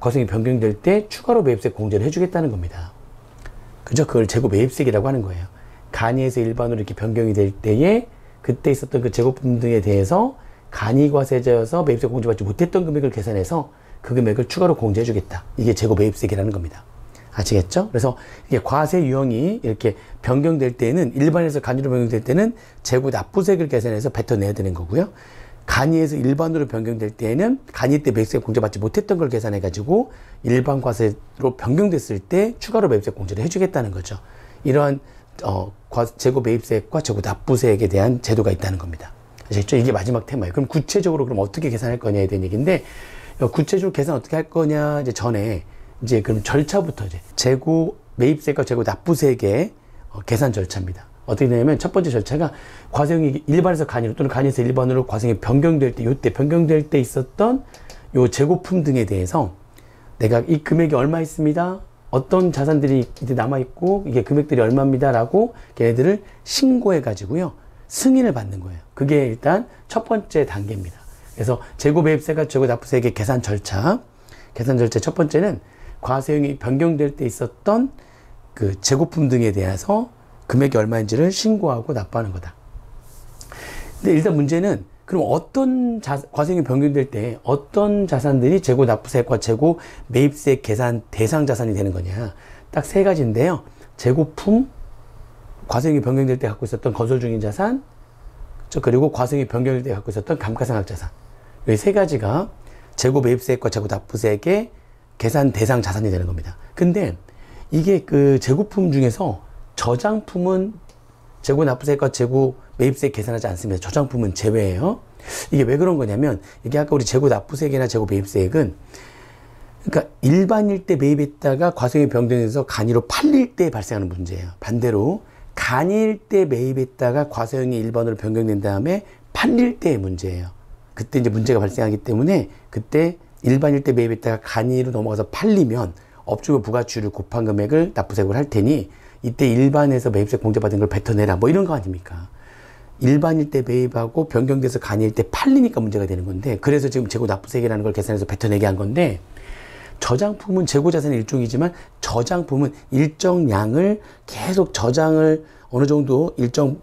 과세형이 변경될 때 추가로 매입세 공제를 해주겠다는 겁니다. 그죠? 그걸 재고 매입세액이라고 하는 거예요. 간이에서 일반으로 이렇게 변경이 될 때에 그때 있었던 그 재고품 등에 대해서 간이과세자여서 매입세 공제받지 못했던 금액을 계산해서 그 금액을 추가로 공제해주겠다. 이게 재고 매입세액이라는 겁니다. 아시겠죠? 그래서 이게 과세 유형이 이렇게 변경될 때는, 일반에서 간이로 변경될 때는 재고 납부세액을 계산해서 뱉어내야 되는 거고요. 간이에서 일반으로 변경될 때에는 간이 때 매입세 공제받지 못했던 걸 계산해가지고 일반 과세로 변경됐을 때 추가로 매입세 공제를 해주겠다는 거죠. 이러한 재고 매입세액과 재고 납부세액에 대한 제도가 있다는 겁니다. 아시겠죠? 이게 마지막 테마예요. 그럼 구체적으로 그럼 어떻게 계산할 거냐에 대한 얘기인데, 구체적으로 계산 어떻게 할 거냐 이제 전에 이제 그럼 절차부터 이제 재고 매입세액과 재고 납부세액의 계산 절차입니다. 어떻게 되냐면 첫 번째 절차가 과세형이 일반에서 간이로 또는 간이에서 일반으로 과세형이 변경될 때, 요때 변경될 때 있었던 요 재고품 등에 대해서 내가 이 금액이 얼마 있습니다. 어떤 자산들이 이제 남아있고 이게 금액들이 얼마입니다. 라고 걔네들을 신고해 가지고요. 승인을 받는 거예요. 그게 일단 첫 번째 단계입니다. 그래서 재고 매입세가 재고 납부세액의 계산 절차 첫 번째는 과세형이 변경될 때 있었던 그 재고품 등에 대해서 금액이 얼마인지를 신고하고 납부하는 거다. 근데 일단 문제는 그럼 어떤 과세형이 변경될 때 어떤 자산들이 재고 납부세액과 재고 매입세액 계산 대상 자산이 되는 거냐. 딱 세 가지인데요. 재고품, 과세형이 변경될 때 갖고 있었던 건설 중인 자산, 그리고 과세형이 변경될 때 갖고 있었던 감가상각 자산. 이 세 가지가 재고 매입세액과 재고 납부세액의 계산 대상 자산이 되는 겁니다. 근데 이게 그 재고품 중에서 저장품은 재고 납부세액과 재고 매입세액 계산하지 않습니다. 저장품은 제외예요. 이게 왜 그런 거냐면, 이게 아까 우리 재고 납부세액이나 재고 매입세액은 그러니까 일반일 때 매입했다가 과세형이 변경돼서 간이로 팔릴 때 발생하는 문제예요. 반대로 간이일 때 매입했다가 과세형이 일반으로 변경된 다음에 팔릴 때의 문제예요. 그때 이제 문제가 발생하기 때문에 그때 일반일 때 매입했다가 간이로 넘어가서 팔리면 업종의 부가치율을 곱한 금액을 납부세액을 할 테니 이때 일반에서 매입세 공제받은 걸 뱉어내라, 뭐 이런 거 아닙니까? 일반일 때 매입하고 변경돼서 간이일 때 팔리니까 문제가 되는 건데, 그래서 지금 재고 납부세액이라는 걸 계산해서 뱉어내게 한 건데, 저장품은 재고자산의 일종이지만 저장품은 일정량을 계속 저장을 어느 정도 일정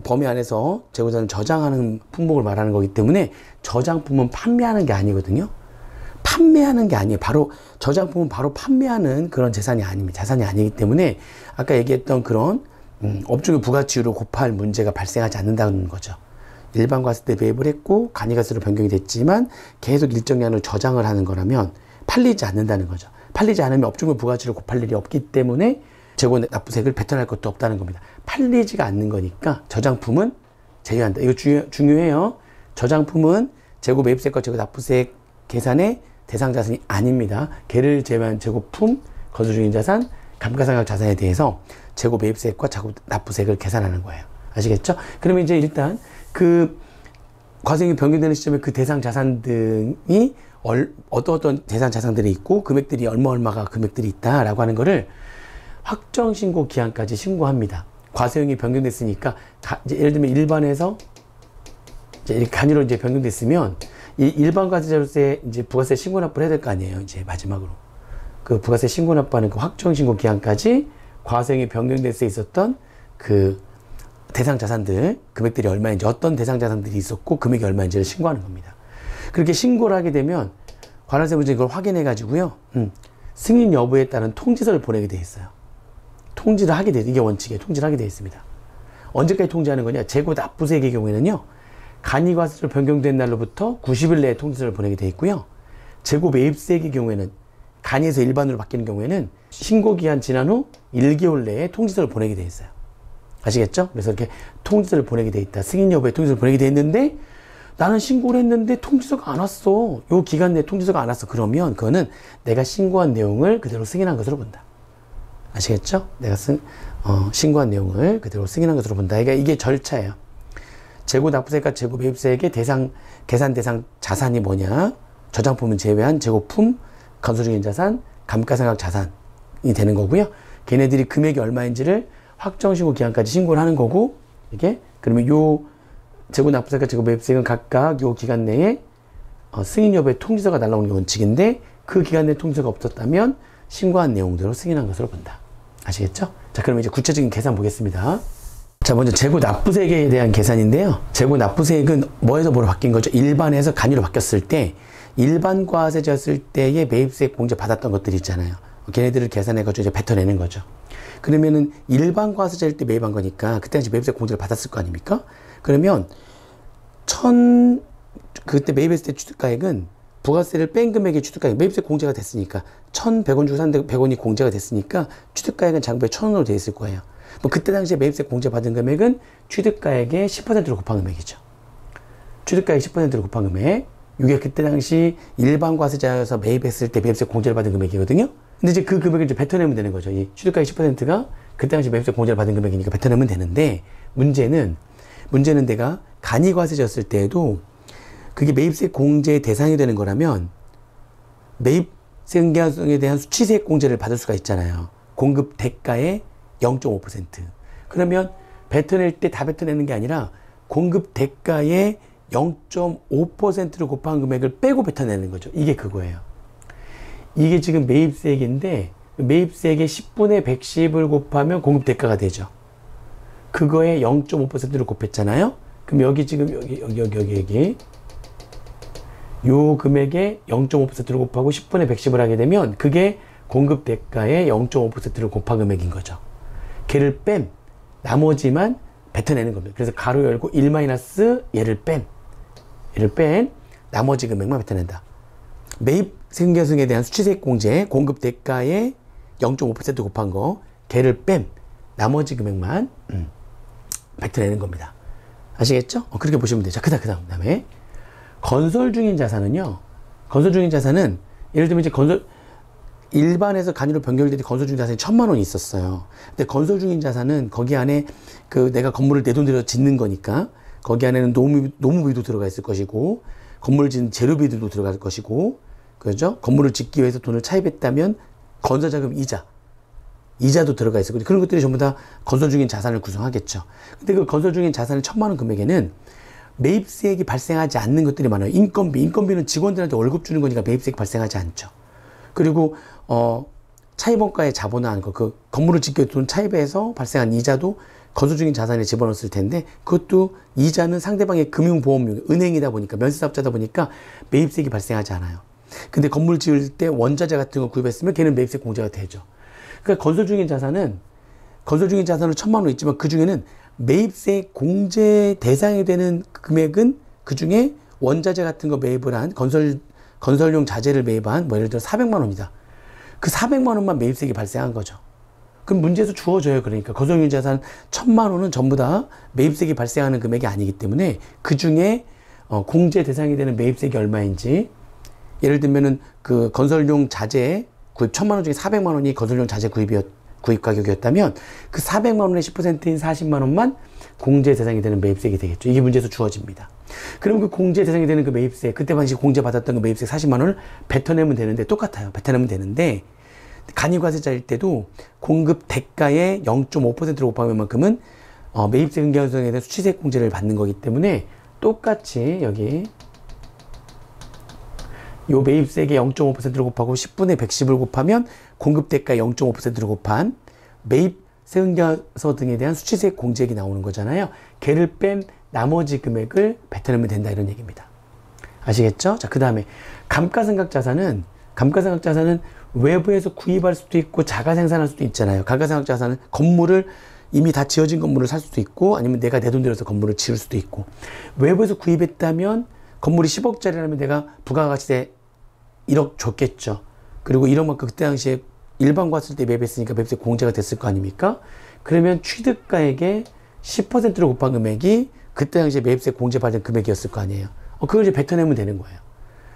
범위 안에서 재고자산을 저장하는 품목을 말하는 거기 때문에 저장품은 판매하는 게 아니거든요. 판매하는 게 아니에요. 바로 저장품은 바로 판매하는 그런 재산이 아닙니다. 자산이 아니기 때문에 아까 얘기했던 그런 업종의 부가치율을 곱할 문제가 발생하지 않는다는 거죠. 일반 과세 때 매입을 했고 간이과세로 변경이 됐지만 계속 일정량을 저장을 하는 거라면 팔리지 않는다는 거죠. 팔리지 않으면 업종의 부가치율을 곱할 일이 없기 때문에 재고 납부세액을 뱉어낼 것도 없다는 겁니다. 팔리지가 않는 거니까 저장품은 제외한다. 이거 중요해요. 저장품은 재고 매입세액과 재고 납부세액 계산의 대상 자산이 아닙니다. 걔를 제외한 재고품, 거주 중인 자산, 감가상각 자산에 대해서 재고 매입세액과 재고 납부세액을 계산하는 거예요. 아시겠죠? 그러면 이제 일단 그 과세형이 변경되는 시점에 그 대상 자산 등이 어떤 대상 자산들이 있고 금액들이 얼마가 금액들이 있다라고 하는 거를 확정 신고 기한까지 신고합니다. 과세형이 변경됐으니까 이제 예를 들면 일반에서 이제 이렇게 간이로 이제 변경됐으면 이 일반 과세자로서의 이제 부가세 신고 납부를 해야 될 거 아니에요. 이제 마지막으로 그 부가세 신고 납부하는 그 확정 신고 기한까지 과세형이 변경될 수 있었던 그 대상 자산들 금액들이 얼마인지, 어떤 대상 자산들이 있었고 금액이 얼마인지를 신고하는 겁니다. 그렇게 신고를 하게 되면 관할세무서에 이걸 확인해 가지고요, 승인 여부에 따른 통지서를 보내게 돼 있어요. 통지를 하게 돼, 이게 원칙이에요. 통지를 하게 돼 있습니다. 언제까지 통지하는 거냐? 재고 납부세액의 경우에는요, 간이과세로 변경된 날로부터 90일 내에 통지서를 보내게 돼 있고요. 재고 매입세액의 경우에는 간이에서 일반으로 바뀌는 경우에는 신고기한 지난 후 1개월 내에 통지서를 보내게 돼 있어요. 아시겠죠? 그래서 이렇게 통지서를 보내게 돼 있다. 승인 여부에 통지서를 보내게 돼 있는데 나는 신고를 했는데 통지서가 안 왔어. 요 기간 내에 통지서가 안 왔어. 그러면 그거는 내가 신고한 내용을 그대로 승인한 것으로 본다. 아시겠죠? 내가 신고한 내용을 그대로 승인한 것으로 본다. 그러니까 이게 절차예요. 재고 납부세액과 재고 매입세액의 계산 대상 자산이 뭐냐? 저장품은 제외한 재고품, 건설 중인 자산, 감가상각 자산이 되는 거고요. 걔네들이 금액이 얼마인지를 확정신고 기간까지 신고를 하는 거고, 이게 그러면 요 재고 납부세액과 재고 매입세액은 각각 요 기간 내에 승인 여부의 통지서가 날라오는 게 원칙인데 그 기간 내에 통지서가 없었다면 신고한 내용대로 승인한 것으로 본다. 아시겠죠? 자, 그러면 이제 구체적인 계산 보겠습니다. 자, 먼저 재고 납부세액에 대한 계산인데요. 재고 납부세액은 뭐에서 뭐로 바뀐 거죠? 일반에서 간이로 바뀌었을 때 일반 과세자였을 때의 매입세액 공제 받았던 것들이 있잖아요. 걔네들을 계산해가지고 이제 뱉어내는 거죠. 그러면은 일반 과세자일 때 매입한 거니까 그때 당시 매입세액 공제를 받았을 거 아닙니까? 그러면 그때 매입했을 때 취득가액은 부가세를 뺀 금액의 취득가액, 매입세 공제가 됐으니까 1,100원 주고 샀는데 100원이 공제가 됐으니까 취득가액은 장부에 1,000원으로 되어 있을 거예요. 뭐 그때 당시에 매입세 공제 받은 금액은 취득가액의 10%로 곱한 금액이죠. 취득가액 10%로 곱한 금액. 이게 그때 당시 일반 과세자여서 매입했을 때 매입세 공제를 받은 금액이거든요. 근데 이제 그 금액을 이제 뱉어내면 되는 거죠. 이 취득가액 10%가 그때 당시 매입세 공제를 받은 금액이니까 뱉어내면 되는데 문제는 내가 간이과세자였을 때에도 그게 매입세 공제의 대상이 되는 거라면 매입세 응계환수에 대한 수취세액 공제를 받을 수가 있잖아요. 공급 대가의 0.5%. 그러면 뱉어낼 때 다 뱉어내는 게 아니라 공급 대가의 0.5%를 곱한 금액을 빼고 뱉어내는 거죠. 이게 그거예요. 이게 지금 매입세액인데 매입세액의 10분의 110을 곱하면 공급 대가가 되죠. 그거에 0.5%를 곱했잖아요. 그럼 여기 지금 여기 요 금액에 0.5%를 곱하고 10분의 110을 하게 되면 그게 공급 대가의 0.5%를 곱한 금액인 거죠. 걔를 뺀 나머지만 뱉어내는 겁니다. 그래서 가로 열고 1 얘를 뺀 나머지 금액만 뱉어낸다. 매입 승계승에 대한 수취세액 공제 공급 대가의 0.5% 곱한 거 걔를 뺀 나머지 금액만 뱉어내는 겁니다. 아시겠죠? 그렇게 보시면 되죠. 그 다음에 건설 중인 자산은요. 건설 중인 자산은 예를 들면 이제 일반에서 간이로 변경될 때 건설 중인 자산이 1,000만 원이 있었어요. 근데 건설 중인 자산은 거기 안에 내가 건물을 내 돈 들여 짓는 거니까 거기 안에는 노무비도 들어가 있을 것이고 건물을 짓는 재료비들도 들어갈 것이고 그죠? 건물을 짓기 위해서 돈을 차입했다면 건설자금 이자도 들어가 있을 거고 그런 것들이 전부 다 건설 중인 자산을 구성하겠죠. 근데 그 건설 중인 자산의 1,000만 원 금액에는 매입세액이 발생하지 않는 것들이 많아요. 인건비는 직원들한테 월급 주는 거니까 매입세액이 발생하지 않죠. 그리고 차입원가에 자본화한 거, 그 건물을 짓기 위해 돈 차입해서 발생한 이자도 건설 중인 자산에 집어넣었을 텐데 그것도 이자는 상대방의 금융보험료, 은행이다 보니까 면세사업자다 보니까 매입세액이 발생하지 않아요. 근데 건물 지을 때 원자재 같은 거 구입했으면 걔는 매입세액 공제가 되죠. 그러니까 건설 중인 자산은 1,000만 원 있지만 그 중에는 매입세 공제 대상이 되는 금액은 그 중에 원자재 같은 거 매입을 한 건설용 자재를 매입한 예를 들어 400만 원이다. 그 400만 원만 매입세액이 발생한 거죠. 그럼 문제에서 주어져요. 그러니까 건설용 자산 1,000만 원은 전부 다 매입세액이 발생하는 금액이 아니기 때문에 그 중에 공제 대상이 되는 매입세액이 얼마인지 예를 들면은 그 건설용 자재 구입 1,000만 원 중에 400만 원이 건설용 자재 구입 가격이었다면 그 400만 원의 10%인 40만 원만 공제 대상이 되는 매입세액이 되겠죠. 이게 문제에서 주어집니다. 그럼 그 공제 대상이 되는 그 매입세, 그때 당시 공제 받았던 그 매입세 40만 원을 뱉어내면 되는데 똑같아요. 뱉어내면 되는데 간이과세자일 때도 공급 대가의 0.5%로 곱하면 만큼은 매입세 응계환수에 대한 수취세액 공제를 받는 거기 때문에 똑같이 여기 요 매입세액의 0.5%를 곱하고 10분의 110을 곱하면 공급 대가 0.5%를 곱한 매입세 응계환수 등에 대한 수취세액 공제액이 나오는 거잖아요. 걔를 뺀 나머지 금액을 뱉어내면 된다 이런 얘기입니다. 아시겠죠? 자, 그 다음에 감가상각 자산은 외부에서 구입할 수도 있고 자가 생산할 수도 있잖아요. 감가상각 자산은 건물을 이미 다 지어진 건물을 살 수도 있고 아니면 내가 내 돈 들여서 건물을 지을 수도 있고 외부에서 구입했다면 건물이 10억짜리라면 내가 부가가치세 1억 줬겠죠. 그리고 1억만큼 그때 당시에 일반 갔을 때 매입했으니까 매입세 공제가 됐을 거 아닙니까? 그러면 취득가액의 10%로 곱한 금액이 그때 당시에 매입세 공제받은 금액이었을 거 아니에요. 그걸 이제 뱉어내면 되는 거예요.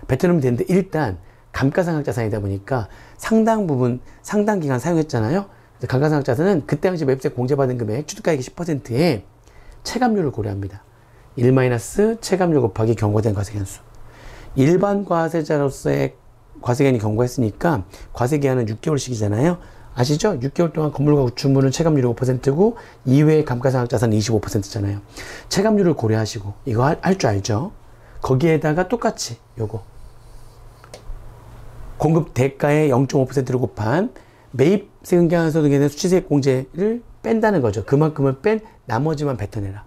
뱉어내면 되는데 일단 감가상각자산이다 보니까 상당 부분, 상당 기간 사용했잖아요. 감가상각자산은 그때 당시 매입세 공제받은 금액 취득가액의 10%에 체감률을 고려합니다. 1 체감률 곱하기 경과된 과세기한수. 일반 과세자로서의 과세기한이 경과했으니까 과세기한은 6개월씩이잖아요. 아시죠? 6개월 동안 건물과 구축물은 체감률이 5%고 이외의 감가상각자산은 25%잖아요. 체감률을 고려하시고 이거 할 줄 알죠? 거기에다가 똑같이 요거 공급 대가의 0.5%를 곱한 매입세 흥경한소 등에 대한 수치세액 공제를 뺀다는 거죠. 그만큼을 뺀 나머지만 뱉어내라.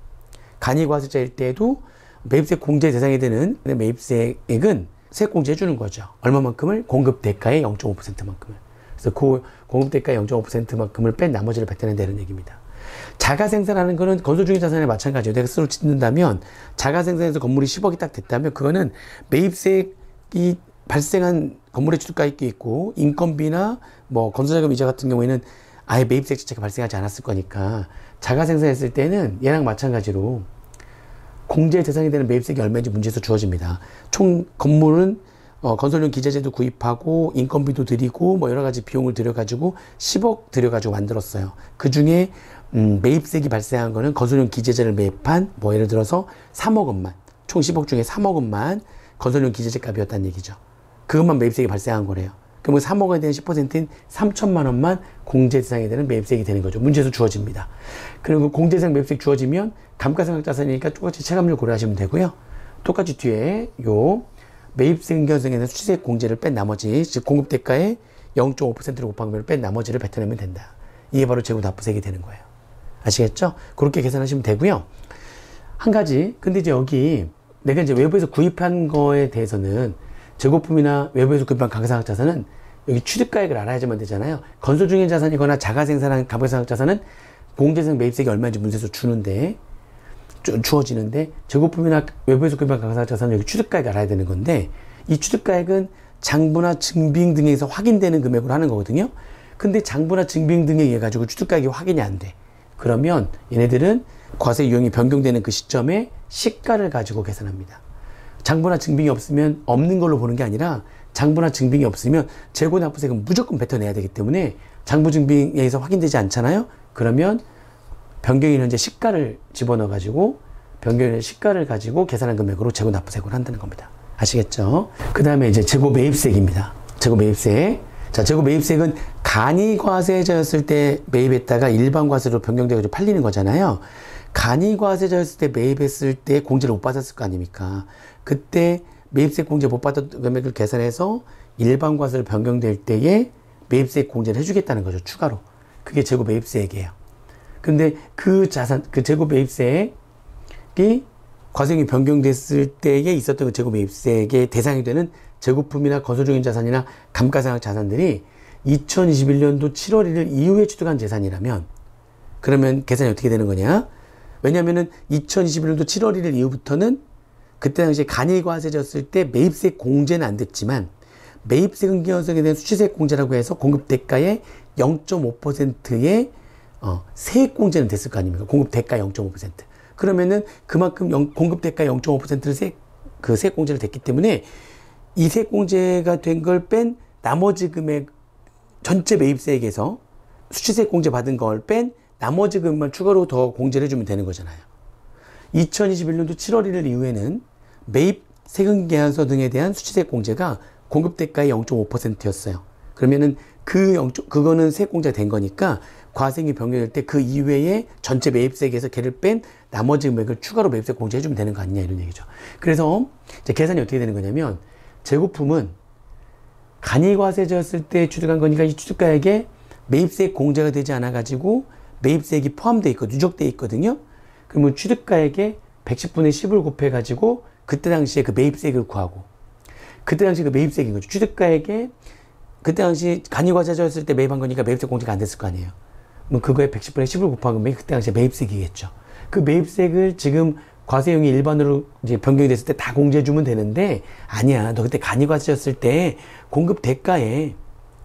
간이과세자일 때에도 매입세 공제 대상이 되는 매입세액은 세액 공제해 주는 거죠. 얼마만큼을? 공급 대가의 0.5%만큼을. 그래서 그 공급 대가의 0.5%만큼을 뺀 나머지를 뱉어낸다는 얘기입니다. 자가 생산하는 거는 건설 중인 자산에 마찬가지예요. 내가 스스로 짓는다면 자가 생산해서 건물이 10억이 딱 됐다면 그거는 매입세액이 발생한 건물의 취득가액도 있고 인건비나 뭐 건설자금 이자 같은 경우에는 아예 매입세액 자체가 발생하지 않았을 거니까 자가 생산했을 때는 얘랑 마찬가지로 공제 대상이 되는 매입세액이 얼마인지 문제에서 주어집니다. 총 건물은 건설용 기자재도 구입하고 인건비도 들이고 뭐 여러 가지 비용을 들여가지고 10억 들여가지고 만들었어요. 그 중에 매입세액이 발생한 거는 건설용 기재재를 매입한 뭐 예를 들어서 3억 원만 총 10억 중에 3억 원만 건설용 기재재 값이었다는 얘기죠. 그것만 매입세액이 발생한 거래요. 그러면 3억 원에 대한 10%인 3천만 원만 공제 대상이 되는 매입세액이 되는 거죠. 문제에서 주어집니다. 그리고 공제 대상 매입세액 주어지면 감가상각자산이니까 똑같이 체감률 고려하시면 되고요. 똑같이 뒤에 요 매입세 흥경한소에 대한 수치세액 공제를 뺀 나머지, 즉 공급대가의 0.5%를 곱한 금액을 뺀 나머지를 뱉어내면 된다. 이게 바로 재고납부세액이 되는 거예요. 아시겠죠? 그렇게 계산하시면 되고요. 한 가지, 근데 이제 여기 내가 이제 외부에서 구입한 거에 대해서는 재고품이나 외부에서 구입한 감가상각자산은 여기 취득가액을 알아야지만 되잖아요. 건설 중인 자산이거나 자가 생산한 감가상각자산은 공제상 매입세액이 얼마인지 문제에서 주어지는데 재고품이나 외부에서 구입한 감가상각자산은 여기 취득가액을 알아야 되는 건데 이 취득가액은 장부나 증빙 등에서 확인되는 금액으로 하는 거거든요. 근데 장부나 증빙 등에 의해 가지고 취득가액이 확인이 안 돼. 그러면 얘네들은 과세 유형이 변경되는 그 시점에 시가를 가지고 계산합니다. 장부나 증빙이 없으면 없는 걸로 보는 게 아니라 장부나 증빙이 없으면 재고납부세액은 무조건 뱉어내야 되기 때문에 장부 증빙에 의해서 확인되지 않잖아요. 그러면 변경인 현재 시가를 집어넣어 가지고 변경인 현재 시가를 가지고 계산한 금액으로 재고납부세액을 한다는 겁니다. 아시겠죠? 그 다음에 이제 재고매입세액입니다. 재고매입세액. 자, 재고매입세액은 간이과세자였을 때 매입했다가 일반과세로 변경돼가지고 팔리는 거잖아요. 간이과세자였을 때 매입했을 때 공제를 못 받았을 거 아닙니까? 그때 매입세 공제 못 받았던 금액을 계산해서 일반과세로 변경될 때에 매입세액 공제를 해주겠다는 거죠. 추가로. 그게 재고매입세액이에요. 근데 그 자산, 그 재고매입세액이 과세형이 변경됐을 때에 있었던 그 재고매입세액의 대상이 되는 재고품이나 건설 중인 자산이나 감가상각 자산들이 2021년도 7월 1일 이후에 취득한 재산이라면 그러면 계산이 어떻게 되는 거냐? 왜냐면은 2021년도 7월 1일 이후부터는 그때 당시에 간이과세졌을 때 매입세 공제는 안 됐지만 매입세 흥경한소에 대한 수치세액 공제라고 해서 공급대가의 0.5%의 세액 공제는 됐을 거 아닙니까? 공급대가 0.5%. 그러면은 그만큼 공급대가 0.5%를 세액 공제를 됐기 때문에 이 세액 공제가 된 걸 뺀 나머지 금액 전체 매입세액에서 수치세액 공제 받은 걸 뺀 나머지 금액만 추가로 더 공제를 해주면 되는 거잖아요. 2021년도 7월 1일 이후에는 매입 세금계산서 등에 대한 수치세액 공제가 공급대가의 0.5%였어요. 그러면은 그거는 세액 공제가 된 거니까 과세액이 변경될 때 그 이외에 전체 매입세액에서 걔를 뺀 나머지 금액을 추가로 매입세액 공제해주면 되는 거 아니냐 이런 얘기죠. 그래서 이제 계산이 어떻게 되는 거냐면 재고품은 간이과세자였을 때 취득한 거니까 이 취득가액에 매입세액 공제가 되지 않아 가지고 매입세액이 포함되어 있고 누적되어 있거든요. 그러면 취득가액에 110분의 10을 곱해 가지고 그때 당시에 그 매입세액을 구하고 그때 당시 그 매입세액인 거죠. 취득가액에 그때 당시 간이과세자였을 때 매입한 거니까 매입세 공제가 안 됐을 거 아니에요. 뭐 그거에 110분의 10을 곱한 금액이 그때 당시에 매입세액이겠죠. 그 매입세액을 지금 과세형이 일반으로 이제 변경이 됐을 때 다 공제해주면 되는데, 아니야. 너 그때 간이과세였을 때 공급 대가에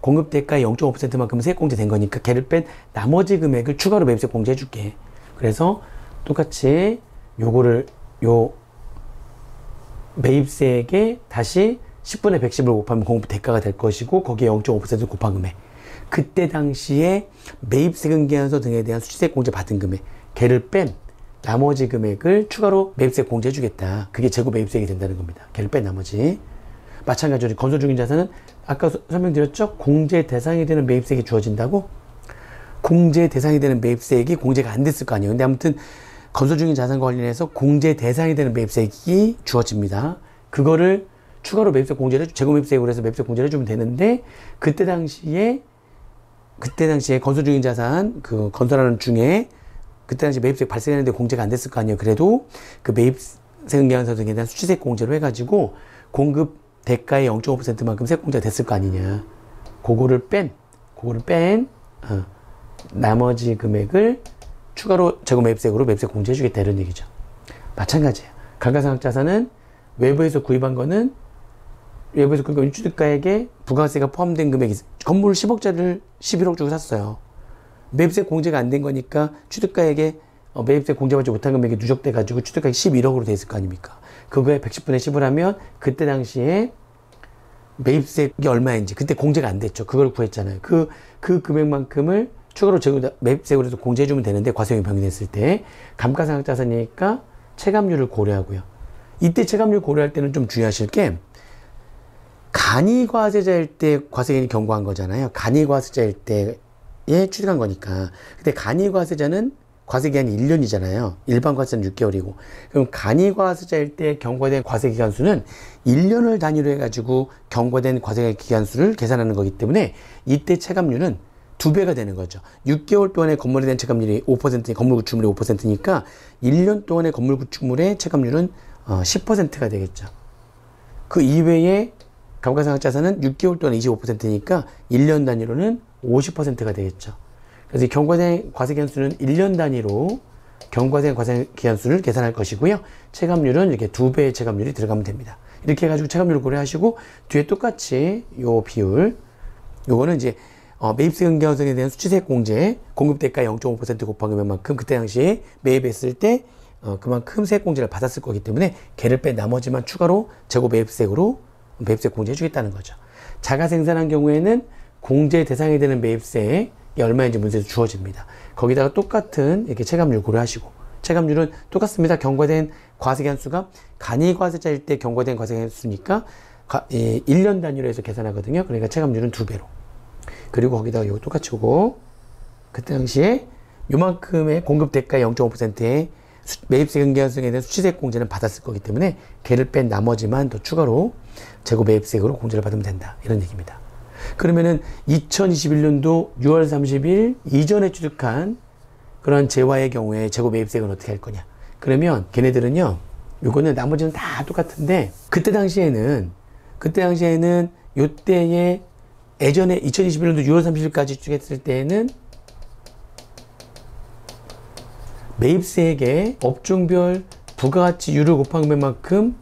0.5%만큼 세액 공제된 거니까 걔를 뺀 나머지 금액을 추가로 매입세 공제해줄게. 그래서 똑같이 요 매입세액에 다시 10분의 110을 곱하면 공급 대가가 될 것이고, 거기에 0.5% 곱한 금액. 그때 당시에 매입세 근계한서 등에 대한 수취세액 공제 받은 금액, 걔를 뺀 나머지 금액을 추가로 매입세 공제해주겠다. 그게 재고 매입세액이 된다는 겁니다. 걔를 뺀 나머지. 마찬가지로 건설 중인 자산은 아까 설명드렸죠? 공제 대상이 되는 매입세액이 주어진다고? 공제 대상이 되는 매입세액이 공제가 안 됐을 거 아니에요. 근데 아무튼 건설 중인 자산과 관련해서 공제 대상이 되는 매입세액이 주어집니다. 그거를 추가로 매입세 공제를, 재고 매입세액으로 해서 매입세 공제를 해주면 되는데, 그때 당시에 건설 중인 자산, 그 건설하는 중에 그때 당시 매입세액 발생했는데 공제가 안 됐을 거 아니에요. 그래도 그 매입세 근계한서 등에 대한 수취세액 공제로 해가지고 공급 대가의 0.5%만큼 세액 공제가 됐을 거 아니냐. 그거를 뺀 나머지 금액을 추가로 재고 매입세액으로 매입세 공제해주겠다, 이런 얘기죠. 마찬가지예요. 감가상각자산은 외부에서 구입한 거는 외부에서 그러니까 인취득가액에 부가세가 포함된 금액이, 건물 10억짜리를 11억 주고 샀어요. 매입세 공제가 안 된 거니까 취득가액에 매입세 공제받지 못한 금액이 누적돼 가지고 취득가액 11억으로 돼 있을 거 아닙니까? 그거에 110분의 10을 하면 그때 당시에 매입세액이 얼마인지, 그때 공제가 안 됐죠. 그걸 구했잖아요. 그 금액만큼을 추가로 매입세액으로 해서 공제해주면 되는데, 과세형이 변경됐을 때 감가상각자산이니까 체감률을 고려하고요. 이때 체감률 고려할 때는 좀 주의하실 게, 간이과세자일 때 과세기한이 경고한 거잖아요. 간이과세자일 때에 취득한 거니까. 근데 간이과세자는 과세기한이 1년이잖아요. 일반 과세자는 6개월이고. 그럼 간이과세자일 때 경과된 과세기간수는 1년을 단위로 해가지고 경과된 과세기간수를 계산하는 거기 때문에 이때 체감률은 2배가 되는 거죠. 6개월 동안의 건물에 대한 체감률이 5%, 건물 구축물이 5%니까 1년 동안의 건물 구축물의 체감률은 10%가 되겠죠. 그 이외에 감가상각자산은 6개월 동안 25%니까 1년 단위로는 50%가 되겠죠. 그래서 경과된 과세기한수는 1년 단위로 경과된 과세기한수를 계산할 것이고요. 체감률은 이렇게 2배의 체감률이 들어가면 됩니다. 이렇게 해가지고 체감률을 고려하시고, 뒤에 똑같이 요 비율, 요거는 이제 매입세 근계한성에 대한 수취세액 공제, 공급대가 0.5% 곱한 금액만큼 그때 당시에 매입했을 때 그만큼 세액 공제를 받았을 거기 때문에 걔를 뺀 나머지만 추가로 재고 매입세액으로 매입세 공제해 주겠다는 거죠. 자가 생산한 경우에는 공제 대상이 되는 매입세액이 얼마인지 문제에서 주어집니다. 거기다가 똑같은 이렇게 체감률 고려하시고, 체감률은 똑같습니다. 경과된 과세기한수가 간이과세자일 때 경과된 과세기한수니까 1년 단위로 해서 계산하거든요. 그러니까 체감률은 2배로. 그리고 거기다가 이거 똑같이 오고, 그때 당시에 요만큼의 공급 대가의 0.5%의 매입세 근계한성에 대한 수취세액 공제는 받았을 거기 때문에 걔를 뺀 나머지만 더 추가로 재고 매입세액으로 공제를 받으면 된다, 이런 얘기입니다. 그러면은 2021년도 6월 30일 이전에 취득한 그런 재화의 경우에 재고 매입세액은 어떻게 할 거냐. 그러면 걔네들은요, 요거는 나머지는 다 똑같은데, 그때 당시에는 요때에 예전에 2021년도 6월 30일까지 취득했을 때에는 매입세액에 업종별 부가가치율을 곱한 금액만큼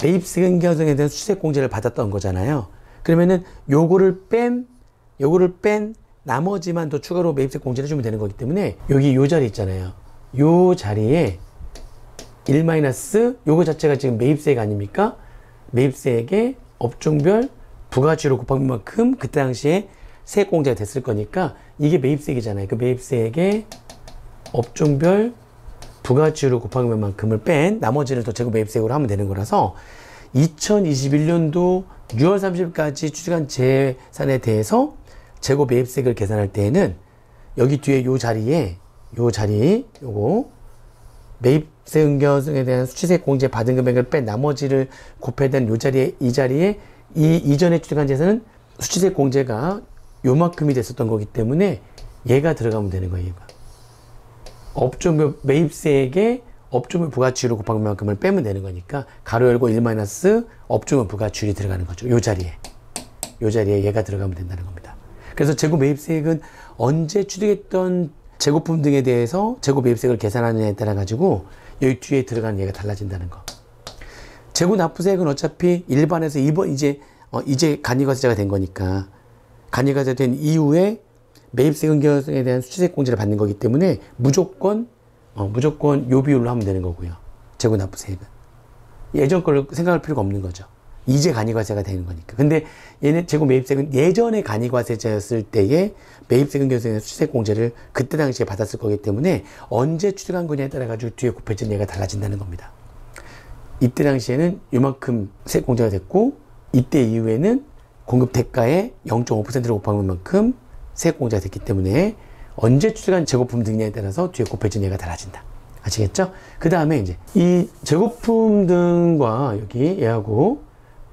매입세 근계한성에 대한 수취세액 공제를 받았던 거잖아요. 그러면은 요거를 뺀 나머지만 더 추가로 매입세 공제를 해주면 되는 거기 때문에, 여기 요 자리 있잖아요. 요 자리에 1 요거 자체가 지금 매입세액 아닙니까? 매입세액에 업종별 부가가치율을 곱한 만큼 그때 당시에 세액 공제가 됐을 거니까 이게 매입세액이잖아요. 그 매입세액에 업종별 부가가치율을 곱한 금액만큼을 뺀 나머지를 더 재고 매입세액으로 하면 되는 거라서, 2021년도 6월 30일까지 취득한 재산에 대해서 재고 매입세액을 계산할 때에는 여기 뒤에 요 요거 매입세 근계한성에 대한 수취세액 공제 받은 금액을 뺀 나머지를 곱해야 되는 이 자리에 이 이전에 취득한 재산은 수취세액 공제가 요만큼이 됐었던 거기 때문에 얘가 들어가면 되는 거예요. 얘가. 업종별 매입세액에 업종별 부가치율을 곱한 만큼을 빼면 되는 거니까 가로 열고 1 업종별 부가치율이 들어가는 거죠. 요 자리에 얘가 들어가면 된다는 겁니다. 그래서 재고 매입세액은 언제 취득했던 재고품 등에 대해서 재고 매입세액을 계산하느냐에 따라 가지고 여기 뒤에 들어가는 얘가 달라진다는 거. 재고 납부세액은 어차피 일반에서 이제 간이과세자가 된 거니까 간이과세 된 이후에 매입세 근경에 대한 수취세액 공제를 받는 거기 때문에 무조건 요 비율로 하면 되는 거고요. 재고 납부세액은 예전 걸 생각할 필요가 없는 거죠. 이제 간이과세가 되는 거니까. 근데 얘는 재고 매입세액은 예전에 간이과세자였을 때의 매입세 근경에 대한 수취세액 공제를 그때 당시에 받았을 거기 때문에 언제 취득한 거냐에 따라 가지고 뒤에 곱해진 얘가 달라진다는 겁니다. 이때 당시에는 이만큼 세액 공제가 됐고 이때 이후에는 공급 대가의 0.5%를 곱한 만큼 세액 공제가 됐기 때문에 언제 취득한 재고품 등에 따라서 뒤에 곱해진 얘가 달라진다. 아시겠죠? 그 다음에 이제 이 재고품 등과 여기 얘하고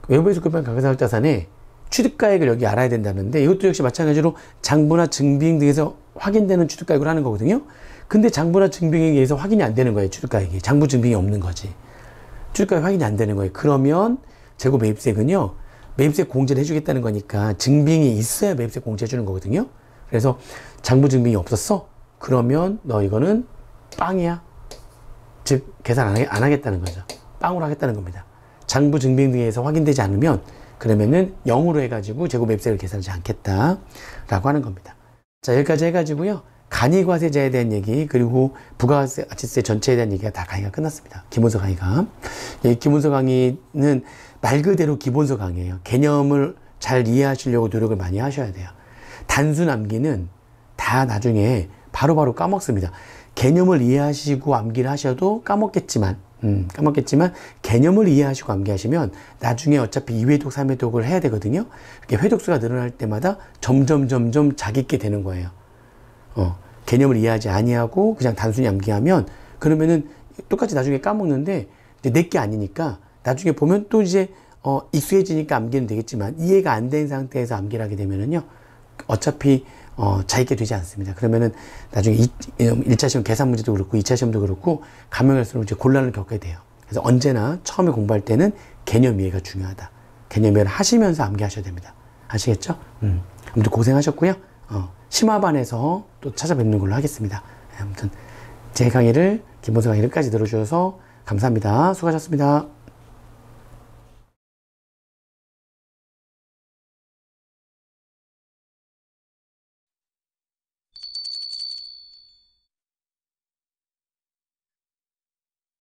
외부에서 구입한 가계사업자산의 취득가액을 여기 알아야 된다는데 이것도 역시 마찬가지로 장부나 증빙 등에서 확인되는 취득가액을 하는 거거든요. 근데 장부나 증빙에 의해서 확인이 안 되는 거예요. 취득가액이. 장부 증빙이 없는 거지. 취득가액 확인이 안 되는 거예요. 그러면 재고 매입세액은요. 매입세 공제를 해주겠다는 거니까 증빙이 있어야 매입세 공제해 주는 거거든요. 그래서 장부 증빙이 없었어? 그러면 너 이거는 빵이야. 즉 계산 안 하겠다는 거죠. 빵으로 하겠다는 겁니다. 장부 증빙 등에서 확인되지 않으면 그러면은 0으로 해가지고 재고 매입세를 계산하지 않겠다라고 하는 겁니다. 자, 여기까지 해가지고요. 간이과세자에 대한 얘기 그리고 부가가치세 전체에 대한 얘기가 다 강의가 끝났습니다. 기본서 강의가. 이 기본서 강의는 말 그대로 기본서 강의예요. 개념을 잘 이해하시려고 노력을 많이 하셔야 돼요. 단순 암기는 다 나중에 바로바로 까먹습니다. 개념을 이해하시고 암기를 하셔도 까먹겠지만 개념을 이해하시고 암기하시면 나중에 어차피 2회독, 3회독을 해야 되거든요. 이렇게 회독수가 늘어날 때마다 점점 잘 읽게 되는 거예요. 개념을 이해하지 아니하고 그냥 단순히 암기하면 그러면은 똑같이 나중에 까먹는데 이제 내게 아니니까 나중에 보면 또 이제 익숙해지니까 암기는 되겠지만 이해가 안 된 상태에서 암기를 하게 되면은요 어차피 잘 읽게 되지 않습니다. 그러면은 나중에 1차 시험 계산 문제도 그렇고 2차 시험도 그렇고 가면 갈수록 이제 곤란을 겪게 돼요. 그래서 언제나 처음에 공부할 때는 개념 이해가 중요하다. 개념 이해를 하시면서 암기하셔야 됩니다. 아시겠죠? 아무튼 고생하셨고요. 심화반에서 또 찾아뵙는 걸로 하겠습니다. 아무튼 제 강의를 기본서 강의를 끝까지 들어주셔서 감사합니다. 수고하셨습니다.